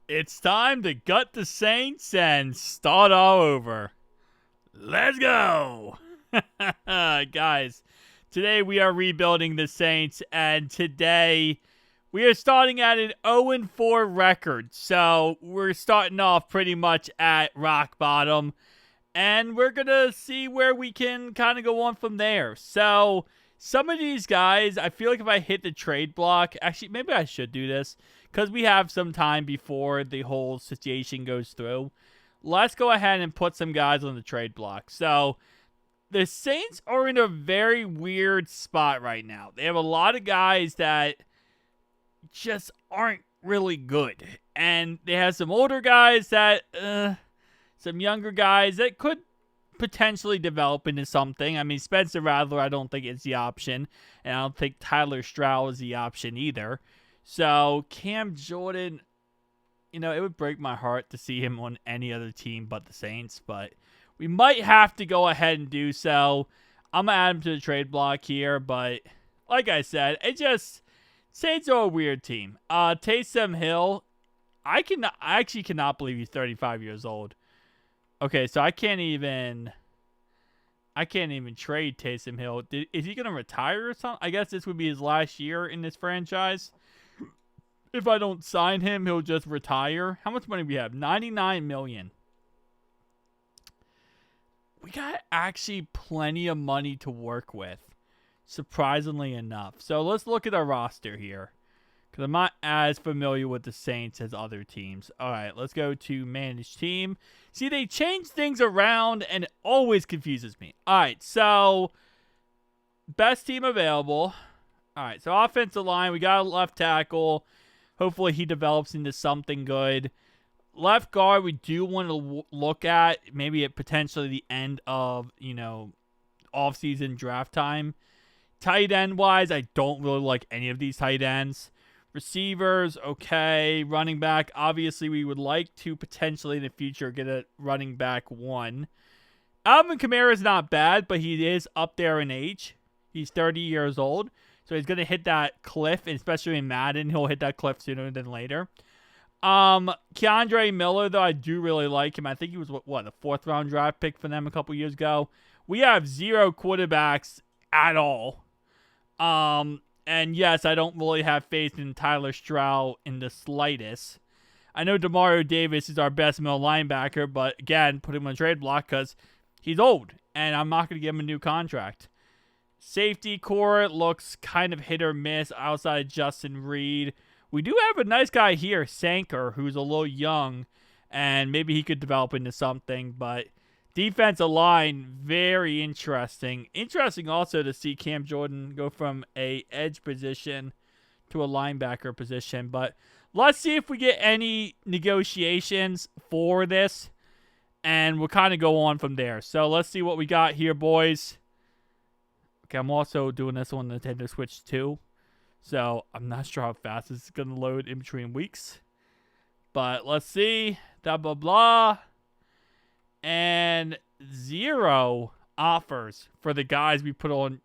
It's time to gut the Saints and start all over. Let's go! Guys, today we are rebuilding the Saints, and today we are starting at an 0-4 record. So we're starting off pretty much at rock bottom, and we're going to see where we can kind of go on from there. So some of these guys, I feel like if I hit the trade block, actually, maybe I should do this because we have some time before the whole situation goes through. Let's go ahead and put some guys on the trade block. So the Saints are in a very weird spot right now. They have a lot of guys that just aren't really good. And they have some older guys that, some younger guys that could potentially develop into something. I mean, Spencer Rattler, I don't think is the option. And I don't think Tyler Stroud is the option either. So, Cam Jordan, it would break my heart to see him on any other team but the Saints. But we might have to go ahead and do so. I'm going to add him to the trade block here. But, like I said, Saints are a weird team. Taysom Hill, I actually cannot believe he's 35 years old. Okay, so I can't even trade Taysom Hill. Is he going to retire or something? I guess this would be his last year in this franchise. If I don't sign him, he'll just retire. How much money do we have? $99 million. We got actually plenty of money to work with, surprisingly enough. So let's look at our roster here, because I'm not as familiar with the Saints as other teams. All right, let's go to manage team. See, they change things around, and it always confuses me. All right, so best team available. All right, so offensive line, we got a left tackle. Hopefully he develops into something good. Left guard, we do want to look at maybe at potentially the end of, off-season draft time. Tight end-wise, I don't really like any of these tight ends. Receivers, okay. Running back, obviously we would like to potentially in the future get a running back one. Alvin Kamara is not bad, but he is up there in age. He's 30 years old. So he's going to hit that cliff, and especially in Madden, he'll hit that cliff sooner than later. Keandre Miller, though, I do really like him. I think he was, a fourth-round draft pick for them a couple years ago. We have zero quarterbacks at all. And yes, I don't really have faith in Tyler Stroud in the slightest. I know Demario Davis is our best middle linebacker, but again, put him on the trade block because he's old, and I'm not going to give him a new contract. Safety core looks kind of hit or miss outside of Justin Reed. We do have a nice guy here, Sanker, who's a little young, and maybe he could develop into something. But defensive line, very interesting. Interesting also to see Cam Jordan go from a edge position to a linebacker position. But let's see if we get any negotiations for this, and we'll kind of go on from there. So let's see what we got here, boys. Okay, I'm also doing this on the Nintendo Switch too. So I'm not sure how fast this is going to load in between weeks. But let's see. Blah, blah, blah. And 0 offers for the guys we put on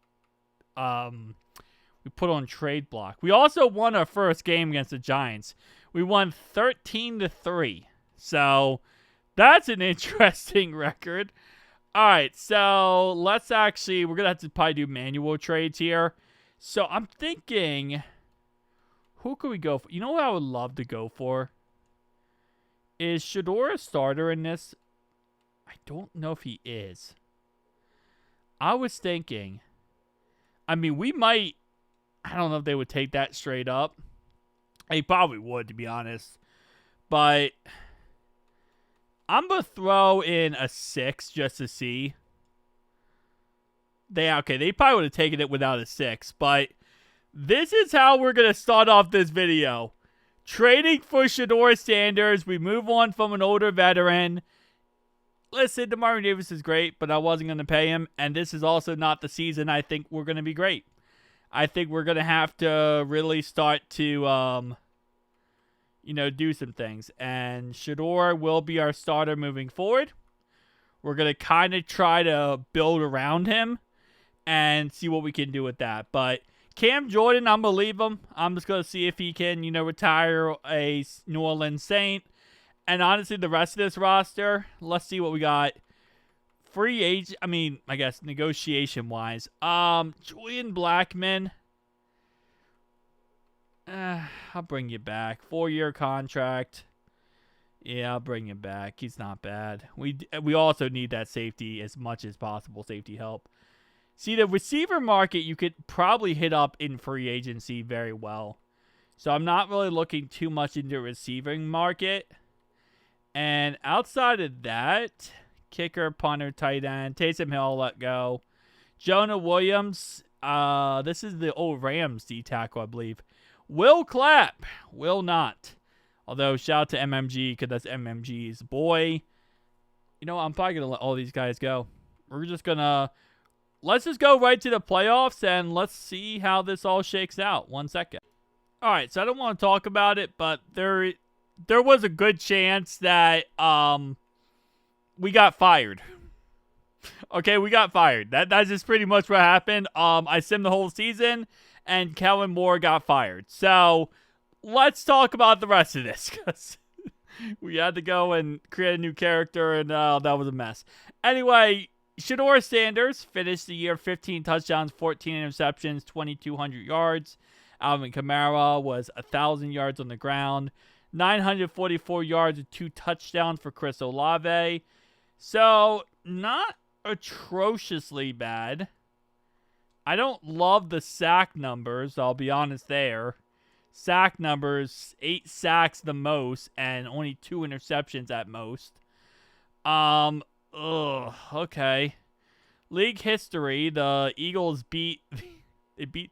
trade block. We also won our first game against the Giants. We won 13-3. So that's an interesting record. All right, so we're going to have to probably do manual trades here. So I'm thinking, who could we go for? You know what I would love to go for? Is Shedeur a starter in this? I don't know if he is. I was thinking, I mean, we might, I don't know if they would take that straight up. They probably would, to be honest. But I'm going to throw in a 6 just to see. They probably would have taken it without a 6. But this is how we're going to start off this video. Trading for Shedeur Sanders. We move on from an older veteran. Listen, Demario Davis is great, but I wasn't going to pay him. And this is also not the season I think we're going to be great. I think we're going to have to really start to do some things. And Shedeur will be our starter moving forward. We're going to kind of try to build around him and see what we can do with that. But Cam Jordan, I'm going to leave him. I'm just going to see if he can, retire a New Orleans Saint. And honestly, the rest of this roster, let's see what we got. Free agent, I guess negotiation-wise. Julian Blackmon. I'll bring you back. 4-year contract. Yeah, I'll bring him back. He's not bad. We also need that safety as much as possible, safety help. See, the receiver market you could probably hit up in free agency very well. So I'm not really looking too much into the receiving market. And outside of that, kicker, punter, tight end, Taysom Hill, let go. Jonah Williams, this is the old Rams D tackle, I believe. Will clap, will not. Although, shout out to MMG, because that's MMG's boy. You know, I'm probably going to let all these guys go. We're just going to... Let's just go right to the playoffs, and let's see how this all shakes out. 1 second. All right, so I don't want to talk about it, but there was a good chance that we got fired. Okay, we got fired. That's just pretty much what happened. I simmed the whole season, and Kellen Moore got fired. So let's talk about the rest of this, because we had to go and create a new character, and that was a mess. Anyway, Shedeur Sanders finished the year 15 touchdowns, 14 interceptions, 2,200 yards. Alvin Kamara was 1,000 yards on the ground, 944 yards and 2 touchdowns for Chris Olave. So, not atrociously bad. I don't love the sack numbers, I'll be honest there. Sack numbers, 8 sacks the most, and only 2 interceptions at most. Okay. League history, the Eagles beat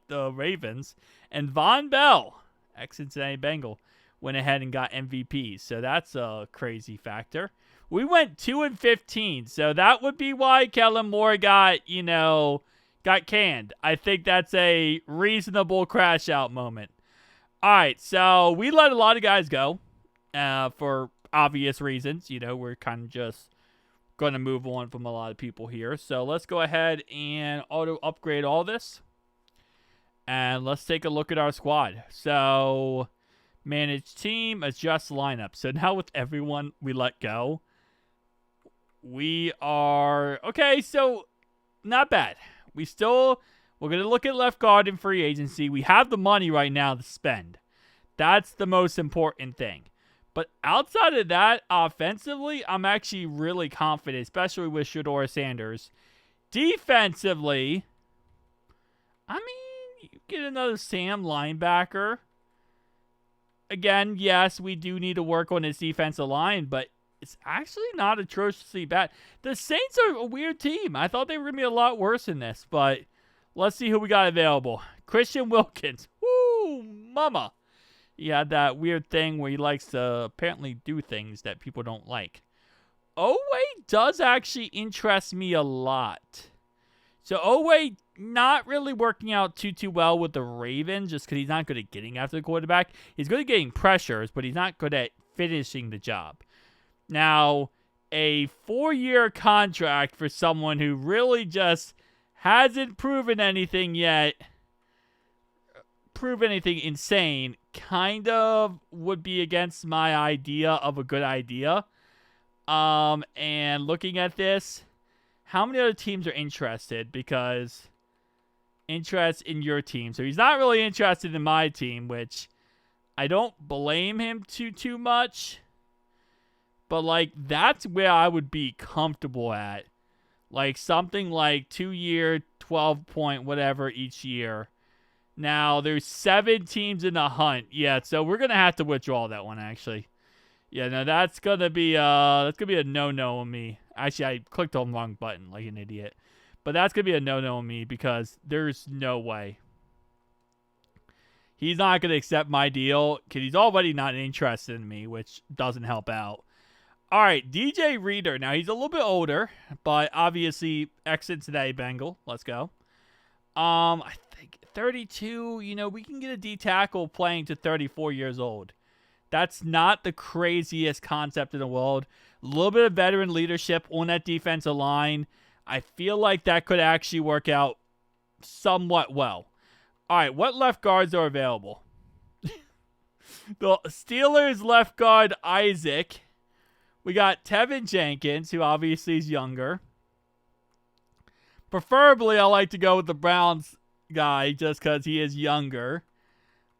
the Ravens, and Von Bell, ex-Cincinnati Bengal, went ahead and got MVP. So that's a crazy factor. We went 2-15, so that would be why Kellen Moore got canned. I think that's a reasonable crash out moment. All right, so we let a lot of guys go for obvious reasons. We're kind of just going to move on from a lot of people here. So let's go ahead and auto upgrade all this. And let's take a look at our squad. So, manage team, adjust lineup. So now with everyone we let go, we are... Okay, so not bad. We're going to look at left guard in free agency. We have the money right now to spend. That's the most important thing. But outside of that, offensively, I'm actually really confident, especially with Shedeur Sanders. Defensively, you get another Sam linebacker. Again, yes, we do need to work on his defensive line, but it's actually not atrociously bad. The Saints are a weird team. I thought they were going to be a lot worse than this, but let's see who we got available. Christian Wilkins. Woo, mama. He had that weird thing where he likes to apparently do things that people don't like. Owe does actually interest me a lot. So Owe not really working out too well with the Ravens just because he's not good at getting after the quarterback. He's good at getting pressures, but he's not good at finishing the job. Now, a 4-year contract for someone who really just hasn't proven anything yet, insane, kind of would be against my idea of a good idea. And looking at this, how many other teams are interested? Because interest in your team. So he's not really interested in my team, which I don't blame him too much. But, that's where I would be comfortable at. Something like 2-year, 12 point, whatever each year. Now, there's 7 teams in the hunt. Yeah, so we're going to have to withdraw that one, actually. Yeah, no, that's going to be a no-no on me. Actually, I clicked on the wrong button like an idiot. But that's going to be a no-no on me because there's no way. He's not going to accept my deal because he's already not interested in me, which doesn't help out. All right, DJ Reader. Now, he's a little bit older, but obviously ex-Cincinnati Bengal. Let's go. I think 32, we can get a D tackle playing to 34 years old. That's not the craziest concept in the world. A little bit of veteran leadership on that defensive line. I feel like that could actually work out somewhat well. All right, what left guards are available? The Steelers left guard Isaac We got Tevin Jenkins, who obviously is younger. Preferably, I like to go with the Browns guy just because he is younger.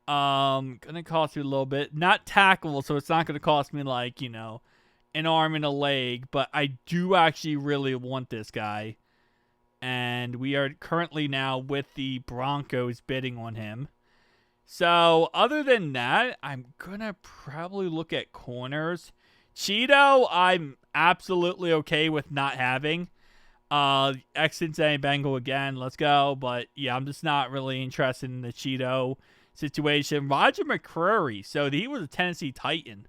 Gonna cost you a little bit. Not tackle, so it's not gonna cost me like, an arm and a leg. But I do actually really want this guy. And we are currently now with the Broncos bidding on him. So, other than that, I'm gonna probably look at corners. Cheeto, I'm absolutely okay with not having. Ex-Cincinnati Bengal again, let's go. But, yeah, I'm just not really interested in the Cheeto situation. Roger McCreary, so he was a Tennessee Titan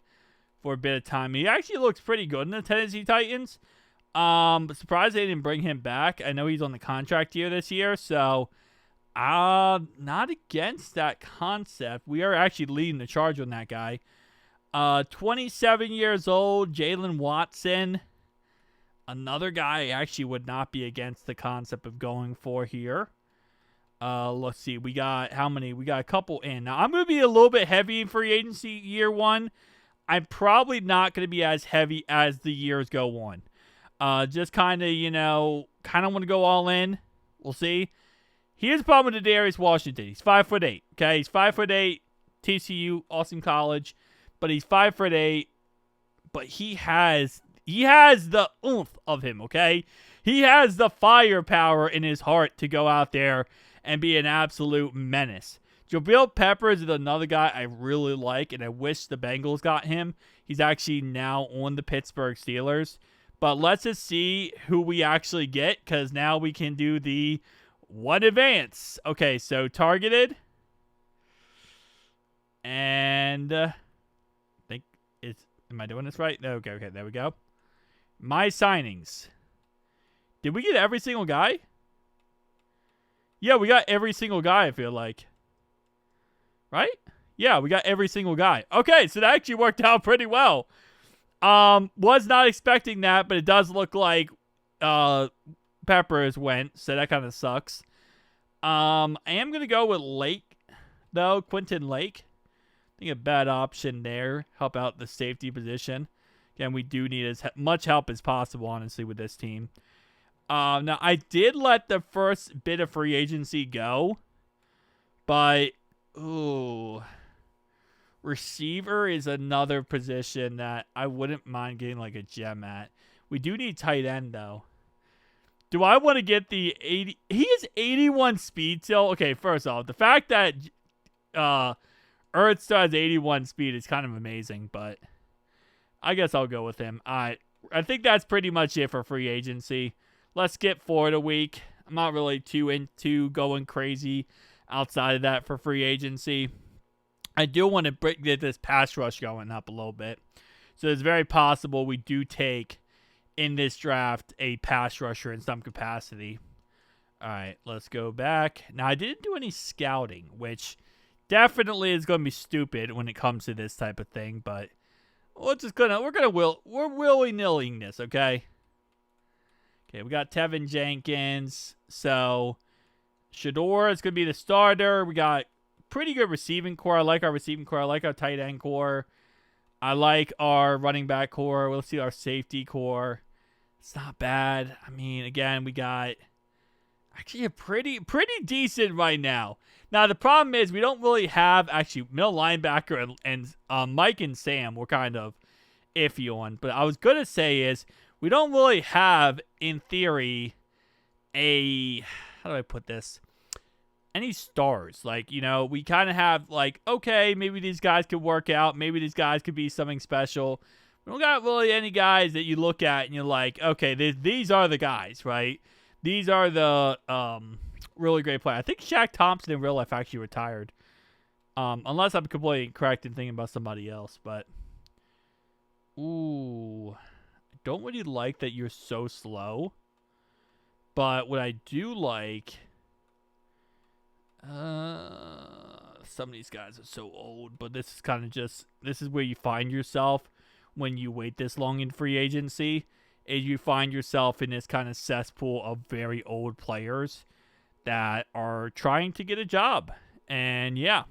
for a bit of time. He actually looks pretty good in the Tennessee Titans. But surprised they didn't bring him back. I know he's on the contract year this year, so not against that concept. We are actually leading the charge on that guy. 27 years old, Jalen Watson. Another guy I actually would not be against the concept of going for here. Let's see. We got how many? We got a couple in. Now, I'm going to be a little bit heavy in free agency year one. I'm probably not going to be as heavy as the years go on. Just kind of, want to go all in. We'll see. Here's the problem with Darius Washington. He's 5'8". Okay, he's 5'8". TCU, awesome college, but he's 5'8". But he has the oomph of him. Okay, he has the firepower in his heart to go out there and be an absolute menace. Jabril Peppers is another guy I really like, and I wish the Bengals got him. He's actually now on the Pittsburgh Steelers. But let's just see who we actually get, because now we can do the one advance. Okay, so targeted. And I think am I doing this right? No, okay, there we go. My signings. Did we get every single guy? Yeah, we got every single guy, I feel like. Right? Yeah, we got every single guy. Okay, so that actually worked out pretty well. Was not expecting that, but it does look like Peppers went, so that kind of sucks. I am going to go with Lake, though. Quentin Lake. I think a bad option there. Help out the safety position. Again, we do need as much help as possible, honestly, with this team. Now, I did let the first bit of free agency go, but, ooh, receiver is another position that I wouldn't mind getting like a gem at. We do need tight end, though. Do I want to get the 80? He is 81 speed still. Okay, first off, the fact that Earth still has 81 speed is kind of amazing, but I guess I'll go with him. I think that's pretty much it for free agency. Let's skip forward a week. I'm not really too into going crazy outside of that for free agency. I do want to get this pass rush going up a little bit. So it's very possible we do take, in this draft, a pass rusher in some capacity. All right, let's go back. Now, I didn't do any scouting, which definitely is going to be stupid when it comes to this type of thing, but we're willy-nillying this, okay? Okay, we got Tevin Jenkins. So, Shador is going to be the starter. We got pretty good receiving core. I like our receiving core. I like our tight end core. I like our running back core. We'll see our safety core. It's not bad. I mean, again, we got actually a pretty decent right now. Now, the problem is we don't really have actually middle linebacker and Mike and Sam we're kind of iffy on. But I was going to say is we don't really have, in theory, how do I put this? Any stars. Like, we kind of have, like, okay, maybe these guys could work out. Maybe these guys could be something special. We don't got really any guys that you look at and you're like, okay, these are the guys, right? These are the really great players. I think Shaq Thompson in real life actually retired. Unless I'm completely correct in thinking about somebody else. But, ooh, I don't really like that you're so slow. But what I do like... some of these guys are so old, but this is kind of this is where you find yourself when you wait this long in free agency, is you find yourself in this kind of cesspool of very old players that are trying to get a job. And yeah,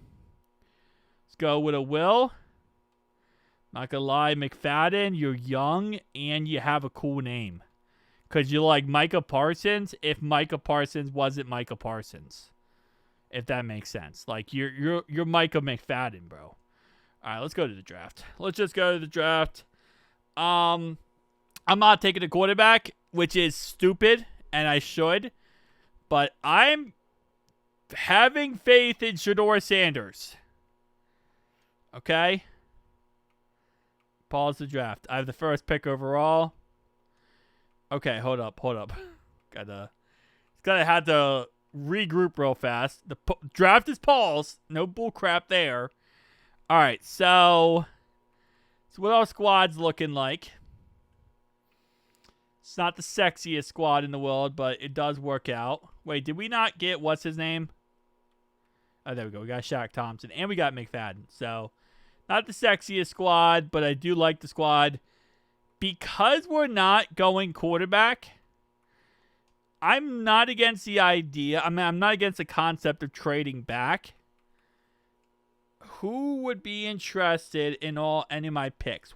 let's go with a Will. Not gonna lie, McFadden, you're young and you have a cool name. Because you're like Micah Parsons if Micah Parsons wasn't Micah Parsons. If that makes sense. Like, you're Micah McFadden, bro. All right, let's go to the draft. Let's just go to the draft. I'm not taking a quarterback, which is stupid, and I should. But I'm having faith in Shedeur Sanders. Okay? Pause the draft. I have the first pick overall. Okay, hold up. Gotta have to regroup real fast. The draft is paused. No bull crap there. All right, so what our squad's looking like. It's not the sexiest squad in the world, but it does work out. Wait, did we not get what's his name? Oh, there we go. We got Shaq Thompson, and we got McFadden. So, not the sexiest squad, but I do like the squad. Because we're not going quarterback, I'm not against the idea. I mean, I'm not against the concept of trading back. Who would be interested in any of my picks?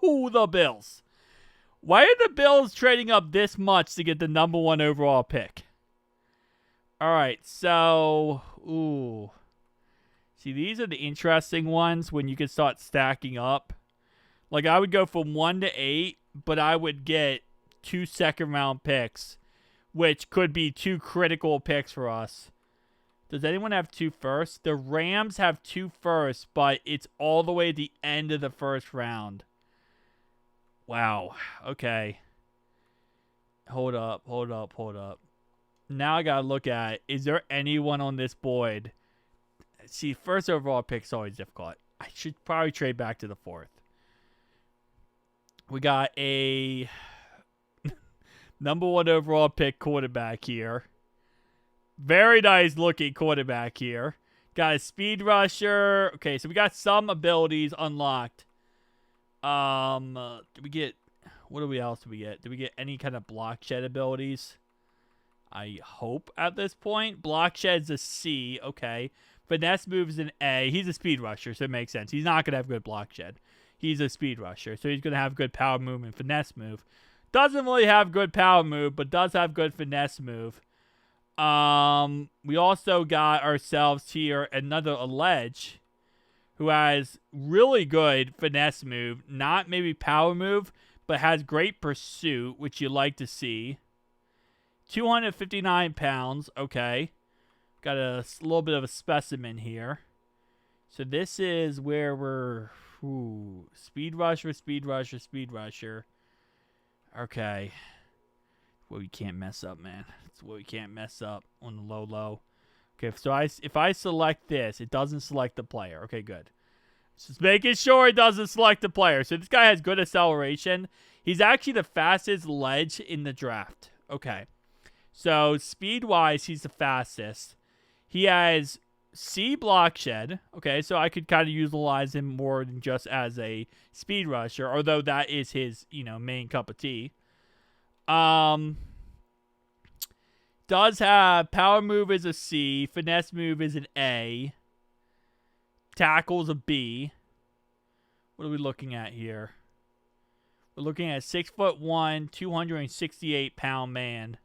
Woo, the Bills. Why are the Bills trading up this much to get the number 1 overall pick? All right, so, ooh. See, these are the interesting ones when you can start stacking up. Like, I would go from 1 to 8, but I would get 2 second-round picks, which could be 2 critical picks for us. Does anyone have 2 firsts? The Rams have 2 firsts, but it's all the way at the end of the first round. Wow. Okay. Hold up. Now I gotta look at, is there anyone on this board? See, first overall pick's always difficult. I should probably trade back to the 4th. We got a number 1 overall pick quarterback here. Very nice looking quarterback here. Got a speed rusher. Okay, so we got some abilities unlocked. Did we get, what else did we get? Did we get any kind of block shed abilities? I hope at this point. Block shed's a C. Okay. Finesse move is an A. He's a speed rusher, so it makes sense. He's not going to have good block shed. He's a speed rusher, so he's going to have good power move and finesse move. Doesn't really have good power move, but does have good finesse move. We also got ourselves here another Alleged, who has really good finesse move, not maybe power move, but has great pursuit, which you like to see. 259 pounds, okay. Got a little bit of a specimen here. So this is where we're... Ooh, speed rusher. Okay. Well, you can't mess up, man. That's what we can't mess up on the low. Okay, so if I select this, it doesn't select the player. Okay, good. Just making sure it doesn't select the player. So this guy has good acceleration. He's actually the fastest ledge in the draft. Okay. So speed-wise, he's the fastest. He has C block shed. Okay, so I could kind of utilize him more than just as a speed rusher, although that is his, main cup of tea. Does have power move is a C, finesse move is an A, tackle's a B. What are we looking at here? We're looking at 6'1", 268-pound man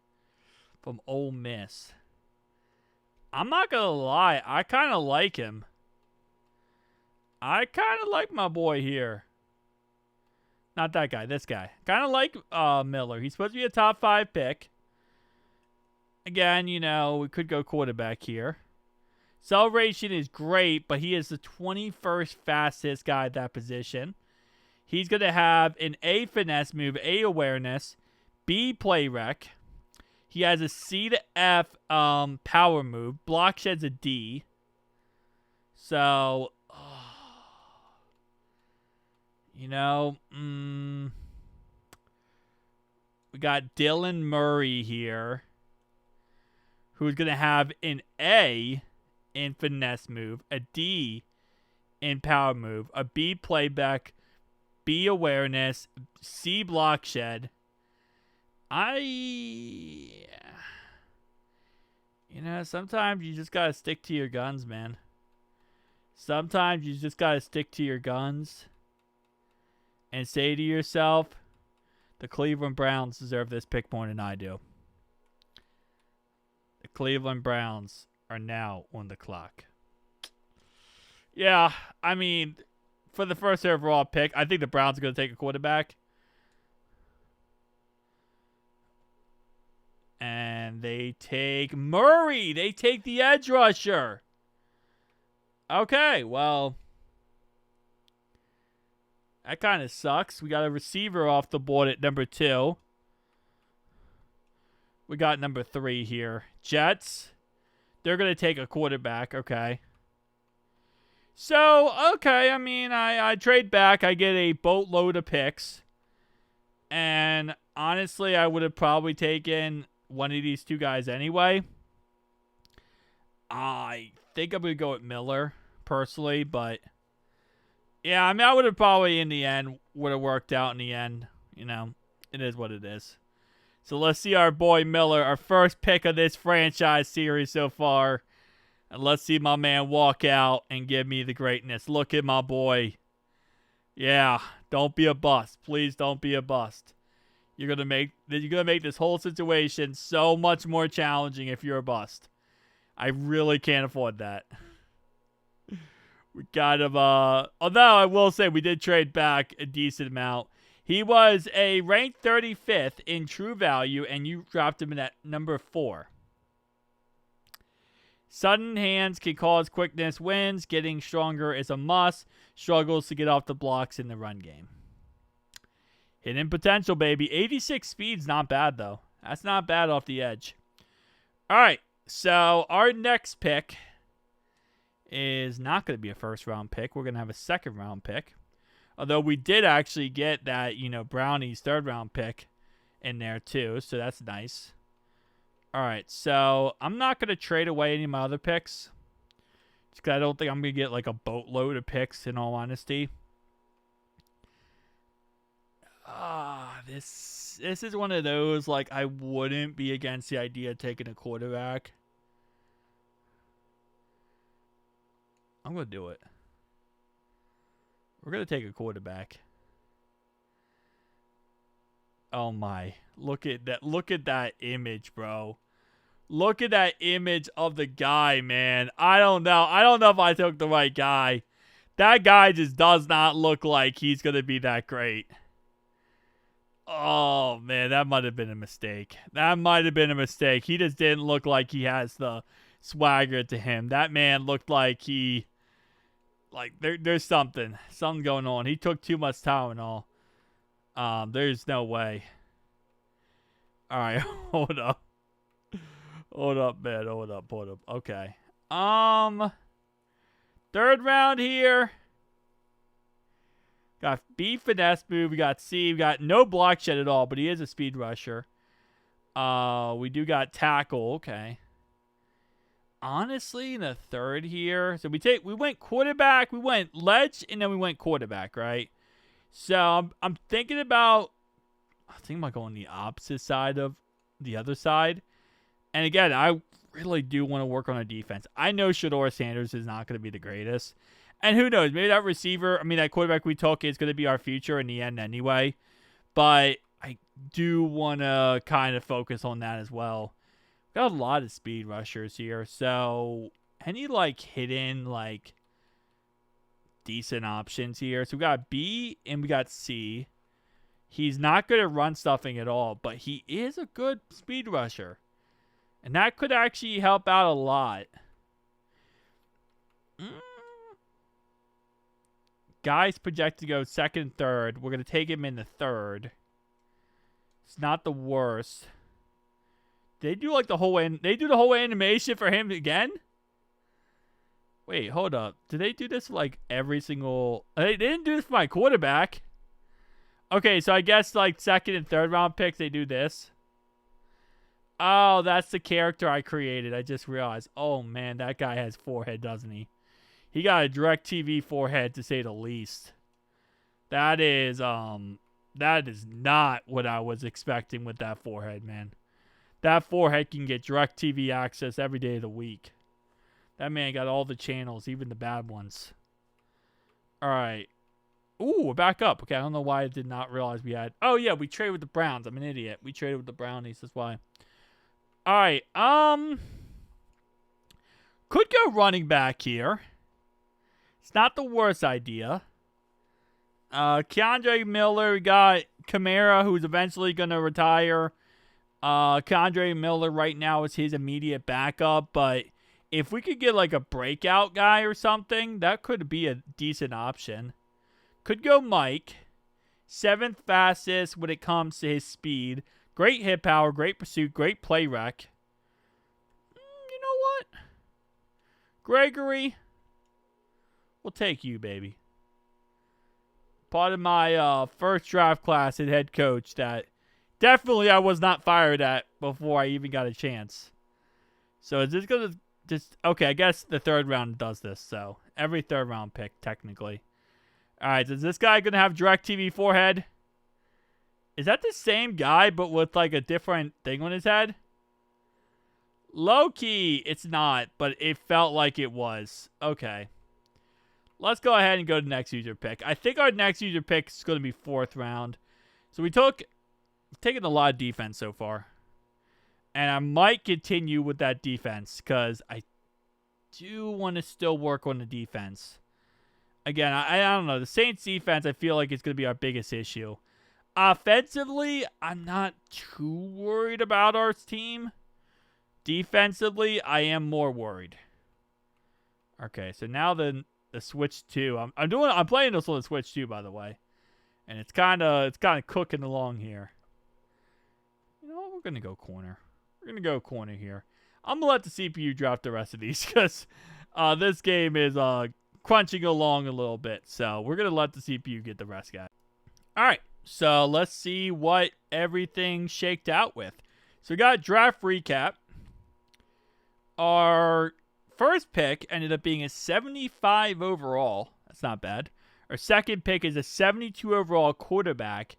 from Ole Miss. I'm not going to lie. I kind of like him. I kind of like my boy here. Not that guy. This guy. Kind of like Miller. He's supposed to be a top 5 pick. Again, we could go quarterback here. Acceleration is great, but he is the 21st fastest guy at that position. He's going to have an A finesse move, A awareness, B play rec. He has a C to F power move. Block shed's a D. So, we got Dylan Murray here, who's going to have an A in finesse move, a D in power move, a B playback, B awareness, C block shed. Sometimes you just got to stick to your guns, man. Sometimes you just got to stick to your guns. and say to yourself, the Cleveland Browns deserve this pick more than I do. The Cleveland Browns are now on the clock. Yeah, I mean, for the first overall pick, I think the Browns are going to take a quarterback. And they take Murray. They take the edge rusher. Okay, well, that kind of sucks. We got a receiver off the board at number 2. We got number 3 here. Jets. They're going to take a quarterback. Okay. So, okay, I mean, I trade back. I get a boatload of picks. And honestly, I would have probably taken one of these 2 guys anyway. I think I'm going to go with Miller, personally. But, yeah, I mean, I would have probably, in the end, would have worked out in the end. You know, it is what it is. So let's see our boy Miller, our first pick of this franchise series so far. And let's see my man walk out and give me the greatness. Look at my boy. Yeah, don't be a bust. Please don't be a bust. You're gonna make this whole situation so much more challenging if you're a bust. I really can't afford that. We got him. Although I will say we did trade back a decent amount. He was a ranked 35th in true value, and you dropped him in at number 4. Sudden hands can cause quickness wins. Getting stronger is a must. Struggles to get off the blocks in the run game. Hidden potential, baby. 86 speed's not bad, though. That's not bad off the edge. All right, so our next pick is not going to be a first-round pick. We're going to have a second-round pick. Although we did actually get that, Brownie's third-round pick in there, too, so that's nice. All right, so I'm not going to trade away any of my other picks. Just 'cause I don't think I'm going to get like a boatload of picks, in all honesty. This is one of those, like, I wouldn't be against the idea of taking a quarterback. I'm going to do it. We're going to take a quarterback. Oh, my. Look at that image, bro. Look at that image of the guy, man. I don't know. I don't know if I took the right guy. That guy just does not look like he's going to be that great. Oh, man, that might have been a mistake. He just didn't look like he has the swagger to him. That man looked like he... Like, there's something going on. He took too much Tylenol. There's no way. All right, hold up. Hold up, man. Hold up. Okay. Third round here. Got B finesse move. We got C. We got no block shed at all, but he is a speed rusher. We do got tackle. Okay. Honestly, in the third here, so we went quarterback, we went ledge, and then we went quarterback, right? So I'm thinking about going the opposite side of the other side. And again, I really do want to work on a defense. I know Shedeur Sanders is not going to be the greatest. And who knows, maybe that quarterback we took is going to be our future in the end anyway. But I do want to kind of focus on that as well. Got a lot of speed rushers here. So any hidden decent options here. So we got B and we got C. He's not good at run stuffing at all, but he is a good speed rusher. And that could actually help out a lot. Guy's projected to go second, third. We're going to take him in the third. It's not the worst. They do the whole animation for him again? Wait, hold up. Did they do this for every single... They didn't do this for my quarterback. Okay, so I guess second and third round picks, they do this. Oh, that's the character I created. I just realized. Oh, man, that guy has forehead, doesn't he? He got a DirecTV forehead, to say the least. That is not what I was expecting with that forehead, man. That forehead can get DirecTV access every day of the week. That man got all the channels, even the bad ones. All right. Ooh, we're back up. Okay, I don't know why I did not realize we had. Oh yeah, we traded with the Browns. I'm an idiot. We traded with the Brownies. That's why. All right. Could go running back here. It's not the worst idea. Keandre Miller. We got Kamara, who's eventually gonna retire. Keandre Miller right now is his immediate backup, but if we could get like a breakout guy or something, that could be a decent option. Could go Mike. 7th fastest when it comes to his speed. Great hit power, great pursuit, great play rec. You know what? Gregory, we'll take you, baby. Part of my first draft class at head coach that definitely I was not fired at before I even got a chance. So is this going to just... Okay, I guess the 3rd round does this. So every 3rd round pick, technically. All right, is this guy going to have DirecTV forehead? Is that the same guy but with like a different thing on his head? Low-key, it's not, but it felt like it was. Okay. Let's go ahead and go to next user pick. I think our next user pick is going to be 4th round. So we've taken a lot of defense so far. And I might continue with that defense because I do want to still work on the defense. Again, I don't know. The Saints defense, I feel like it's going to be our biggest issue. Offensively, I'm not too worried about our team. Defensively, I am more worried. Okay, so now the Switch 2. I'm playing this on the Switch 2, by the way. And it's kind of cooking along here. You know what? We're going to go corner. We're going to go corner here. I'm going to let the CPU draft the rest of these because this game is crunching along a little bit. So we're going to let the CPU get the rest, guys. All right. So let's see what everything shaked out with. So we got draft recap. Our first pick ended up being a 75 overall. That's not bad. Our second pick is a 72 overall quarterback.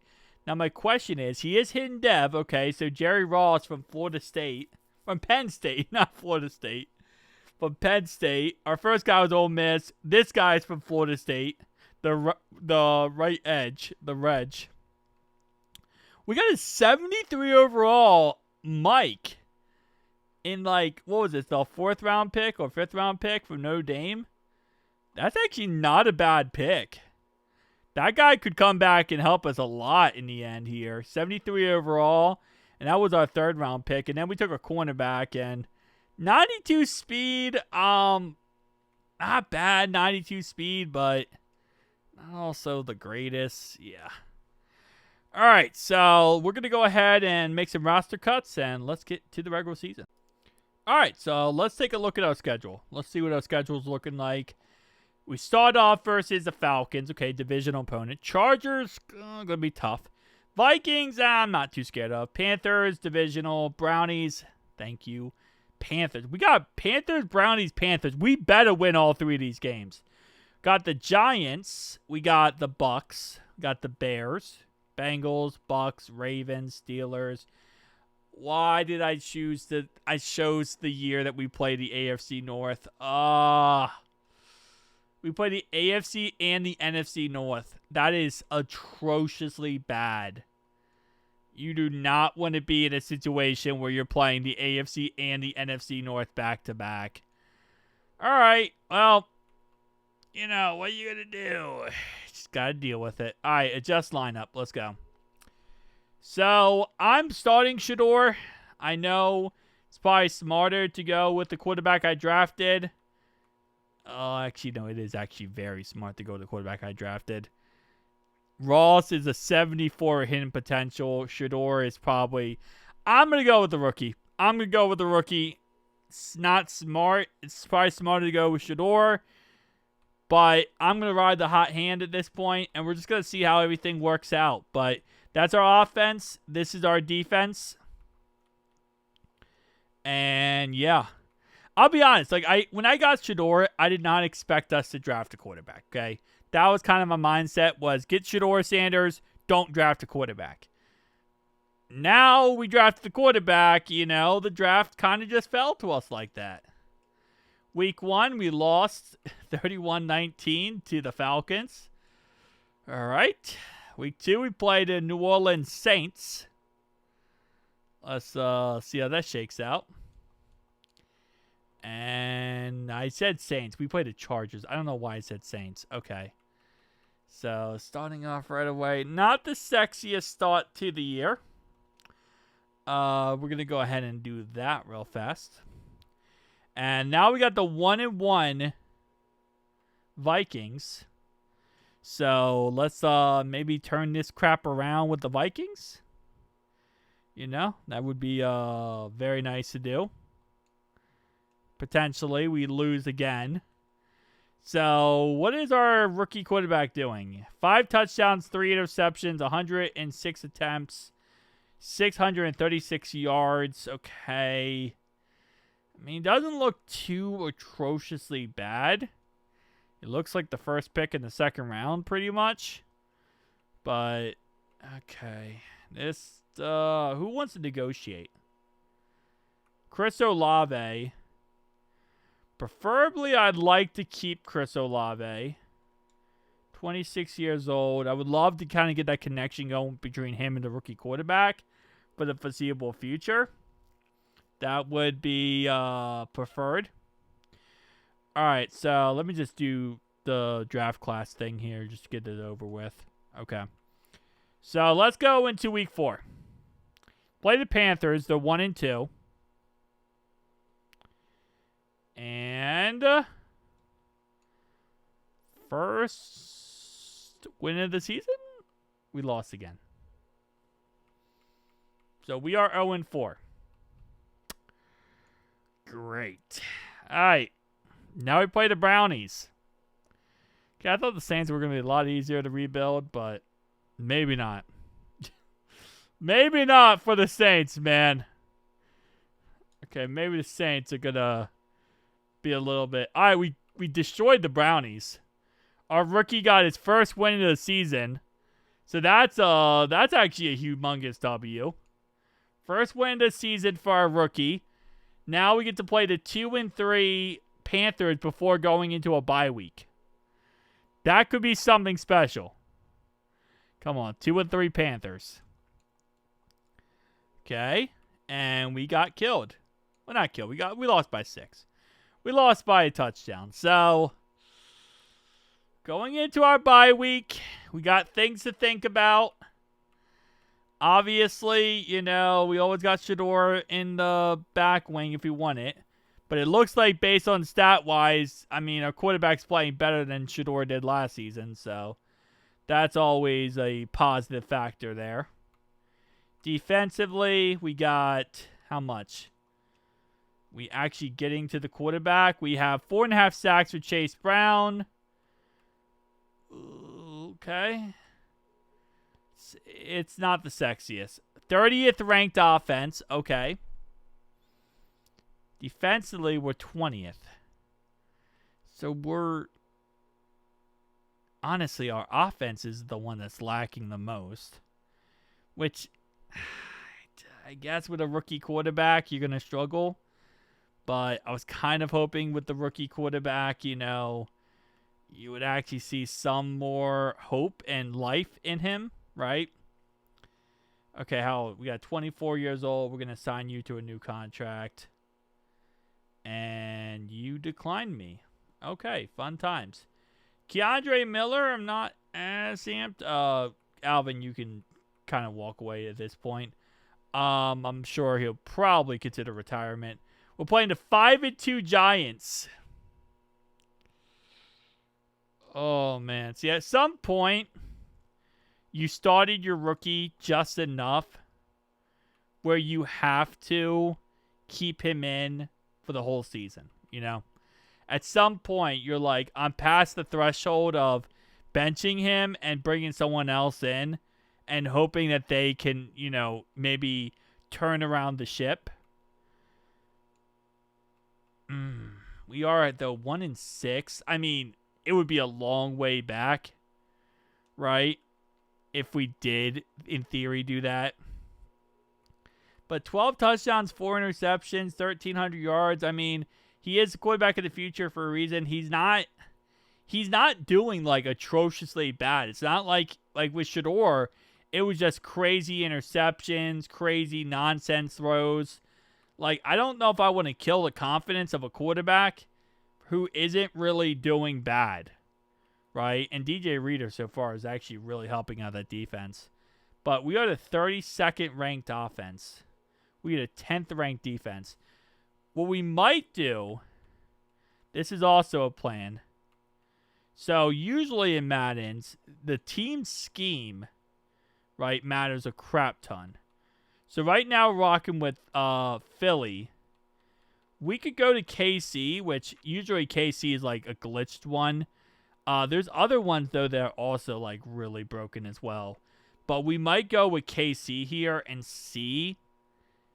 Now my question is, he is hidden dev. Okay, so Jerry Ross from Florida State. From Penn State, not Florida State. From Penn State. Our first guy was Ole Miss. This guy's from Florida State. The right edge. The reg. We got a 73 overall Mike. In like, what was this? The 4th round pick or 5th round pick from Notre Dame? That's actually not a bad pick. That guy could come back and help us a lot in the end here. 73 overall. And that was our 3rd round pick. And then we took a cornerback and 92 speed. Not bad, 92 speed, but not also the greatest. Yeah. All right, so we're going to go ahead and make some roster cuts and let's get to the regular season. All right, so let's take a look at our schedule. Let's see what our schedule is looking like. We start off versus the Falcons. Okay, divisional opponent. Chargers, going to be tough. Vikings, I'm not too scared of. Panthers, divisional. Brownies, thank you. Panthers. We got Panthers, Brownies, Panthers. We better win all 3 of these games. Got the Giants. We got the Bucks. Got the Bears. Bengals, Bucks, Ravens, Steelers. Why did I choose I chose the year that we play the AFC North. We play the AFC and the NFC North. That is atrociously bad. You do not want to be in a situation where you're playing the AFC and the NFC North back to back. All right, well, you know, what are you going to do? Just got to deal with it. All right, adjust lineup. Let's go. So, I'm starting Shador. I know it's probably smarter to go with the quarterback I drafted. Actually, no, it is actually very smart to go with the quarterback I drafted. Ross is a 74 hidden potential. Shador is probably... I'm going to go with the rookie. It's not smart. It's probably smarter to go with Shador. But I'm going to ride the hot hand at this point, and we're just going to see how everything works out. But that's our offense. This is our defense. And yeah. I'll be honest. When I got Shador, I did not expect us to draft a quarterback, okay? That was kind of my mindset was get Shador Sanders, don't draft a quarterback. Now we draft the quarterback, you know, the draft kind of just fell to us like that. Week 1, we lost 31-19 to the Falcons. All right. Week 2, we played the New Orleans Saints. Let's see how that shakes out. And I said Saints. We played the Chargers. I don't know why I said Saints. Okay. So, starting off right away. Not the sexiest start to the year. We're going to go ahead and do that real fast. And now we got the 1-1 Vikings. So, let's maybe turn this crap around with the Vikings. You know, that would be very nice to do. Potentially, we lose again. So, what is our rookie quarterback doing? 5 touchdowns, 3 interceptions, 106 attempts, 636 yards. Okay. I mean, doesn't look too atrociously bad. It looks like the first pick in the second round, pretty much. But, okay. This, who wants to negotiate? Chris Olave. Preferably, I'd like to keep Chris Olave. 26 years old. I would love to kind of get that connection going between him and the rookie quarterback for the foreseeable future. That would be preferred. All right, so let me just do the draft class thing here just to get it over with. Okay. So let's go into week 4. Play the Panthers. They're 1-2. And first win of the season, we lost again. So we are 0-4. Great. All right. Now we play the Brownies. Okay, I thought the Saints were going to be a lot easier to rebuild, but maybe not. Maybe not for the Saints, man. Okay, maybe the Saints are going to be a little bit. All right, we destroyed the Brownies. Our rookie got his first win of the season. So that's actually a humongous W. First win of the season for our rookie. Now we get to play the 2-3 Panthers before going into a bye week. That could be something special. Come on, 2-3 Panthers. Okay, and we got killed. Well, not killed. We lost by 6. We lost by a touchdown. So, going into our bye week, we got things to think about. Obviously, you know, we always got Shador in the back wing if we want it. But it looks like based on stat-wise, I mean, our quarterback's playing better than Shador did last season. So, that's always a positive factor there. Defensively, we got how much? We actually getting to the quarterback. We have 4.5 sacks for Chase Brown. Okay. It's not the sexiest. 30th ranked offense. Okay. Defensively, we're 20th. So we're... Honestly, our offense is the one that's lacking the most. Which, I guess with a rookie quarterback, you're going to struggle. But I was kind of hoping with the rookie quarterback, you know, you would actually see some more hope and life in him, right? Okay, we got 24 years old. We're going to sign you to a new contract. And you declined me. Okay, fun times. Keandre Miller, I'm not as amped. Alvin, you can kind of walk away at this point. I'm sure he'll probably consider retirement. We're playing the 5-2 Giants. Oh, man. See, at some point, you started your rookie just enough where you have to keep him in for the whole season, you know? At some point, you're like, I'm past the threshold of benching him and bringing someone else in and hoping that they can, you know, maybe turn around the ship. We are at the 1-6. I mean, it would be a long way back, right? If we did, in theory, do that. But 12 touchdowns, 4 interceptions, 1,300 yards. I mean, he is the quarterback of the future for a reason. He's not he's not doing like atrociously bad. It's not like with Shador, it was just crazy interceptions, crazy nonsense throws. Like, I don't know if I want to kill the confidence of a quarterback who isn't really doing bad, right? And DJ Reader so far is actually really helping out that defense. But we are the 32nd ranked offense. We are the 10th ranked defense. What we might do, this is also a plan. So usually in Madden's, the team scheme, right, matters a crap ton. So right now we're rocking with Philly. We could go to KC, which usually KC is like a glitched one. There's other ones, though, that are also like really broken as well. But we might go with KC here and see.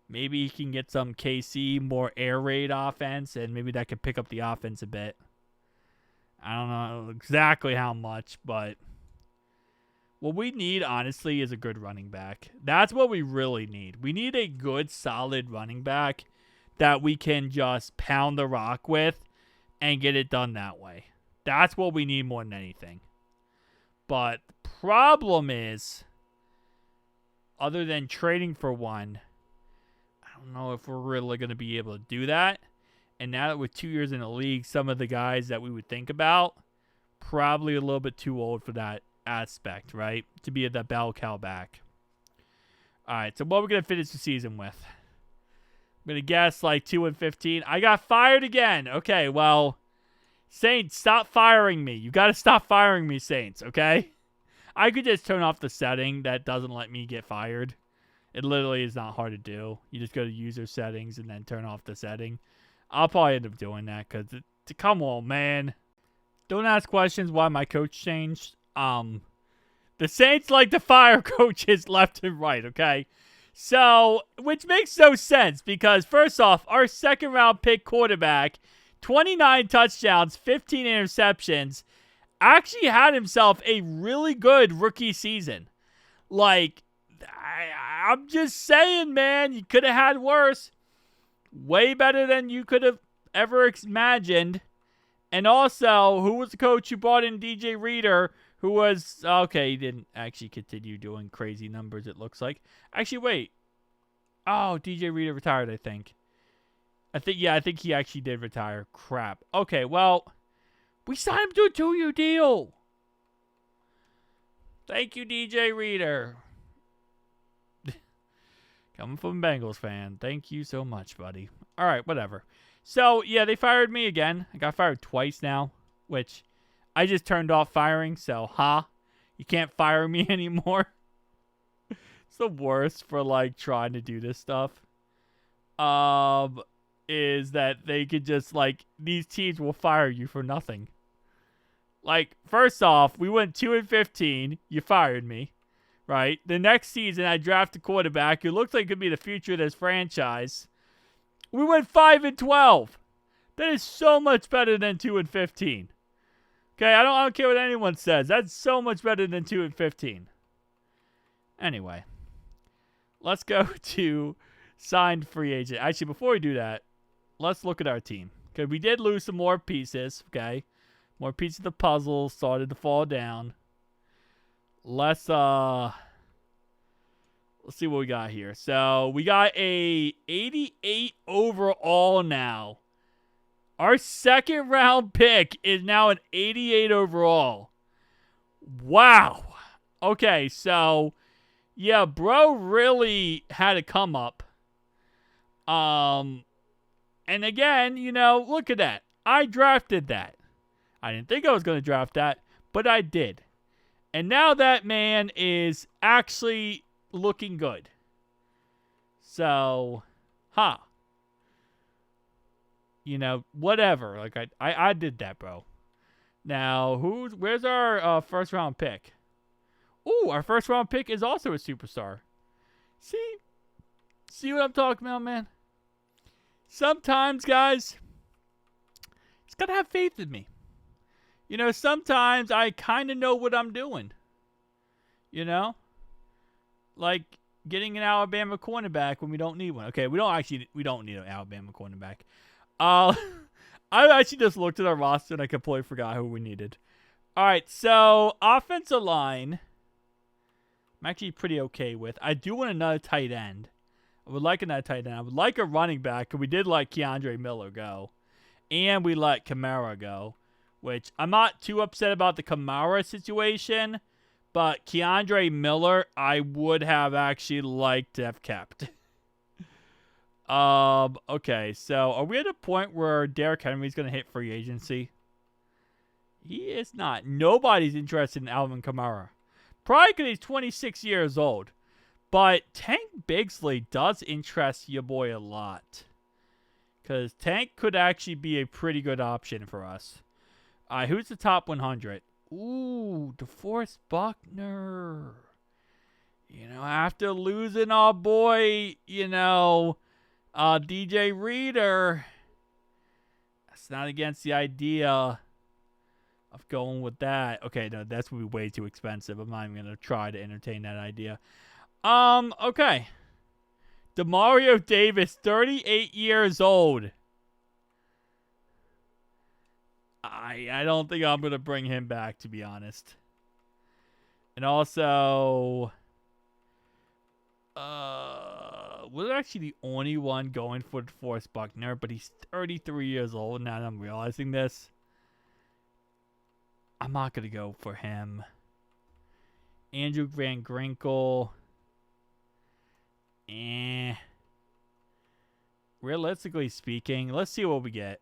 Maybe you can get some KC, more air raid offense, and maybe that could pick up the offense a bit. I don't know exactly how much, but what we need, honestly, is a good running back. That's what we really need. We need a good, solid running back that we can just pound the rock with and get it done that way. That's what we need more than anything. But the problem is, other than trading for one, I don't know if we're really going to be able to do that. And now that we're 2 years in the league, some of the guys that we would think about, probably a little bit too old for that aspect, right? To be at that bell cow back. All right, so what we're going to finish the season with? I'm going to guess like 2-15. I got fired again. Okay, well, Saints, stop firing me. You got to stop firing me, Saints, okay? I could just turn off the setting that doesn't let me get fired. It literally is not hard to do. You just go to user settings and then turn off the setting. I'll probably end up doing that because, come on, man. Don't ask questions why my coach changed. The Saints like to fire coaches left and right, okay? So, which makes no sense because, first off, our second-round pick quarterback, 29 touchdowns, 15 interceptions, actually had himself a really good rookie season. Like, I'm just saying, man, you could have had worse. Way better than you could have ever imagined. And also, who was the coach who brought in DJ Reader, who was, okay, he didn't actually continue doing crazy numbers, it looks like. Actually, wait. Oh, DJ Reader retired, I think. I think he actually did retire. Crap. Okay, well, we signed him to a 2-year deal. Thank you, DJ Reader. Coming from a Bengals fan. Thank you so much, buddy. All right, whatever. So, yeah, they fired me again. I got fired twice now, which I just turned off firing, so, you can't fire me anymore. It's the worst for, like, trying to do this stuff. Is that they could just, like, these teams will fire you for nothing. Like, first off, we went 2-15. You fired me. Right? The next season, I draft a quarterback who looks like could be the future of this franchise. We went 5-12. That is so much better than 2-15. Okay, I don't care what anyone says. That's so much better than 2-15. Anyway, let's go to signed free agent. Actually, before we do that, let's look at our team. Okay, we did lose some more pieces. Okay, more pieces of the puzzle started to fall down. Let's see what we got here. So we got a 88 overall now. Our second round pick is now an 88 overall. Wow. Okay, so yeah, bro really had a come up. And again, look at that. I drafted that. I didn't think I was going to draft that, but I did. And now that man is actually looking good. So, whatever. Like, I did that, bro. Now, where's our first round pick? Ooh, our first round pick is also a superstar. See what I'm talking about, man? Sometimes, guys, just gotta have faith in me. Sometimes I kind of know what I'm doing. Like getting an Alabama cornerback when we don't need one. Okay, we don't need an Alabama cornerback. I actually just looked at our roster and I completely forgot who we needed. All right, so offensive line, I'm actually pretty okay with. I do want another tight end. I would like another tight end. I would like a running back, because we did let Keandre Miller go. And we let Kamara go, which I'm not too upset about the Kamara situation, but Keandre Miller, I would have actually liked to have kept. Okay, so are we at a point where Derrick Henry's going to hit free agency? He is not. Nobody's interested in Alvin Kamara. Probably because he's 26 years old. But Tank Bigsley does interest your boy a lot. Because Tank could actually be a pretty good option for us. Who's the top 100? Ooh, DeForest Buckner. You know, after losing our boy, DJ Reader, that's not against the idea of going with that. Okay, no, that's going to be way too expensive. I'm not even going to try to entertain that idea. Okay. Demario Davis, 38 years old. I don't think I'm going to bring him back, to be honest. And also, we're actually the only one going for DeForest Buckner, but he's 33 years old now that I'm realizing this. I'm not going to go for him. Andrew Van Ginkel. Realistically speaking, let's see what we get.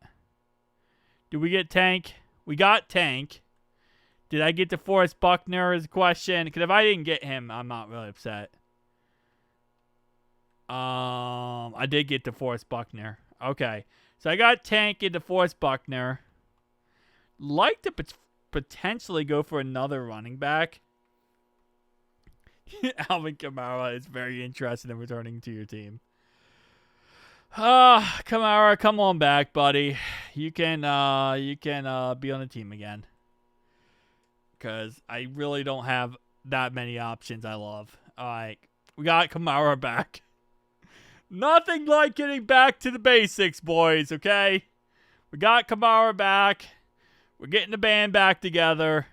Did we get Tank? We got Tank. Did I get DeForest Buckner is a question? Because if I didn't get him, I'm not really upset. I did get DeForest Buckner. Okay. So I got Tank and DeForest Buckner. Like to potentially go for another running back. Alvin Kamara is very interested in returning to your team. Kamara, come on back, buddy. You can be on the team again. Because I really don't have that many options I love. Alright, we got Kamara back. Nothing like getting back to the basics, boys, okay? We got Kamara back. We're getting the band back together.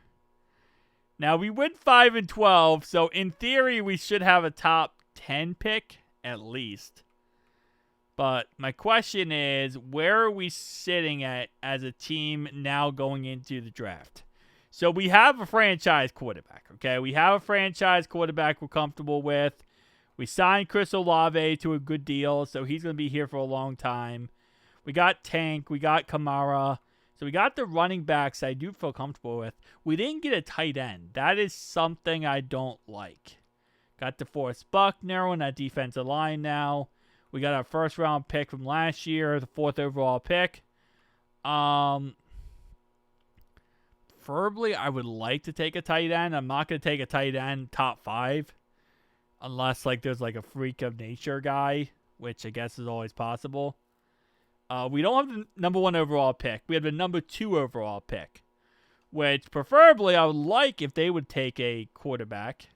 Now, we went 5-12, so in theory, we should have a top 10 pick, at least. But my question is, where are we sitting at as a team now going into the draft? So we have a franchise quarterback, okay? We have a franchise quarterback we're comfortable with. We signed Chris Olave to a good deal, so he's going to be here for a long time. We got Tank. We got Kamara. So we got the running backs I do feel comfortable with. We didn't get a tight end. That is something I don't like. Got DeForest Buckner on that defensive line now. We got our first round pick from last year, the 4th overall pick. Preferably, I would like to take a tight end. I'm not going to take a tight end top 5. Unless there's a freak of nature guy, which I guess is always possible. We don't have the number 1 overall pick. We have the number 2 overall pick. Which, preferably, I would like if they would take a quarterback.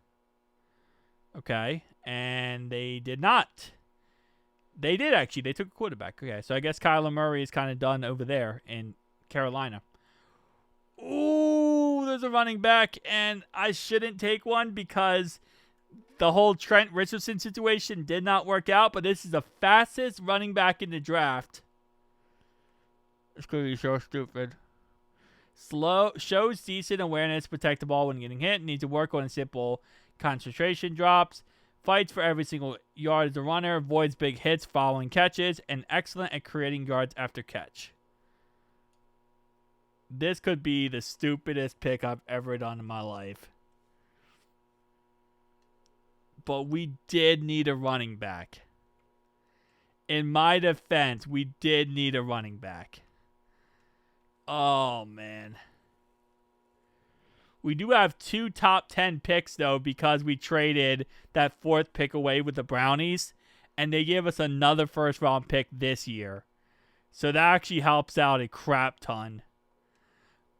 Okay. And they did not. They did, actually. They took a quarterback. Okay. So I guess Kyler Murray is kind of done over there in Carolina. Ooh, there's a running back. And I shouldn't take one because the whole Trent Richardson situation did not work out. But this is the fastest running back in the draft. It's going to be so stupid. Slow, shows decent awareness, protect the ball when getting hit, needs to work on simple concentration drops, fights for every single yard as a runner, avoids big hits following catches, and excellent at creating yards after catch. This could be the stupidest pick I've ever done in my life. But we did need a running back. In my defense, we did need a running back. Oh, man. We do have 2 top 10 picks, though, because we traded that 4th pick away with the Brownies, and they gave us another first-round pick this year. So that actually helps out a crap ton.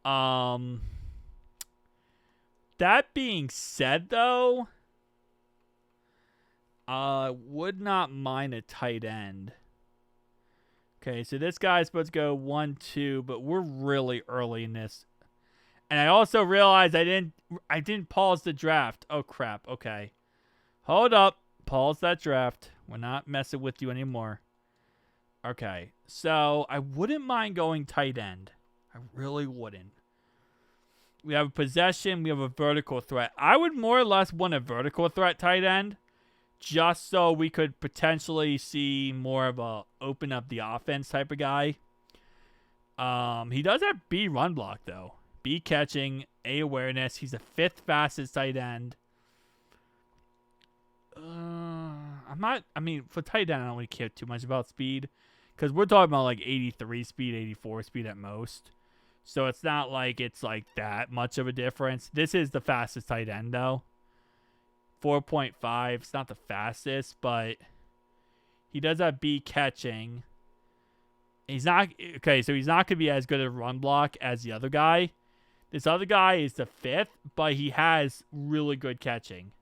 That being said, though, I would not mind a tight end. Okay, so this guy's supposed to go 1-2, but we're really early in this. And I also realized I didn't pause the draft. Oh crap. Okay. Hold up. Pause that draft. We're not messing with you anymore. Okay. So I wouldn't mind going tight end. I really wouldn't. We have a possession. We have a vertical threat. I would more or less want a vertical threat tight end, just so we could potentially see more of a open up the offense type of guy. He does have B run block though. B catching, A awareness. He's the 5th fastest tight end. For tight end, I don't really care too much about speed, because we're talking about like 83 speed, 84 speed at most. So it's not like it's like that much of a difference. This is the fastest tight end though. 4.5. It's not the fastest, but he does have B catching. He's not okay, so he's not gonna be as good at run block as the other guy. This other guy is the 5th, but he has really good catching.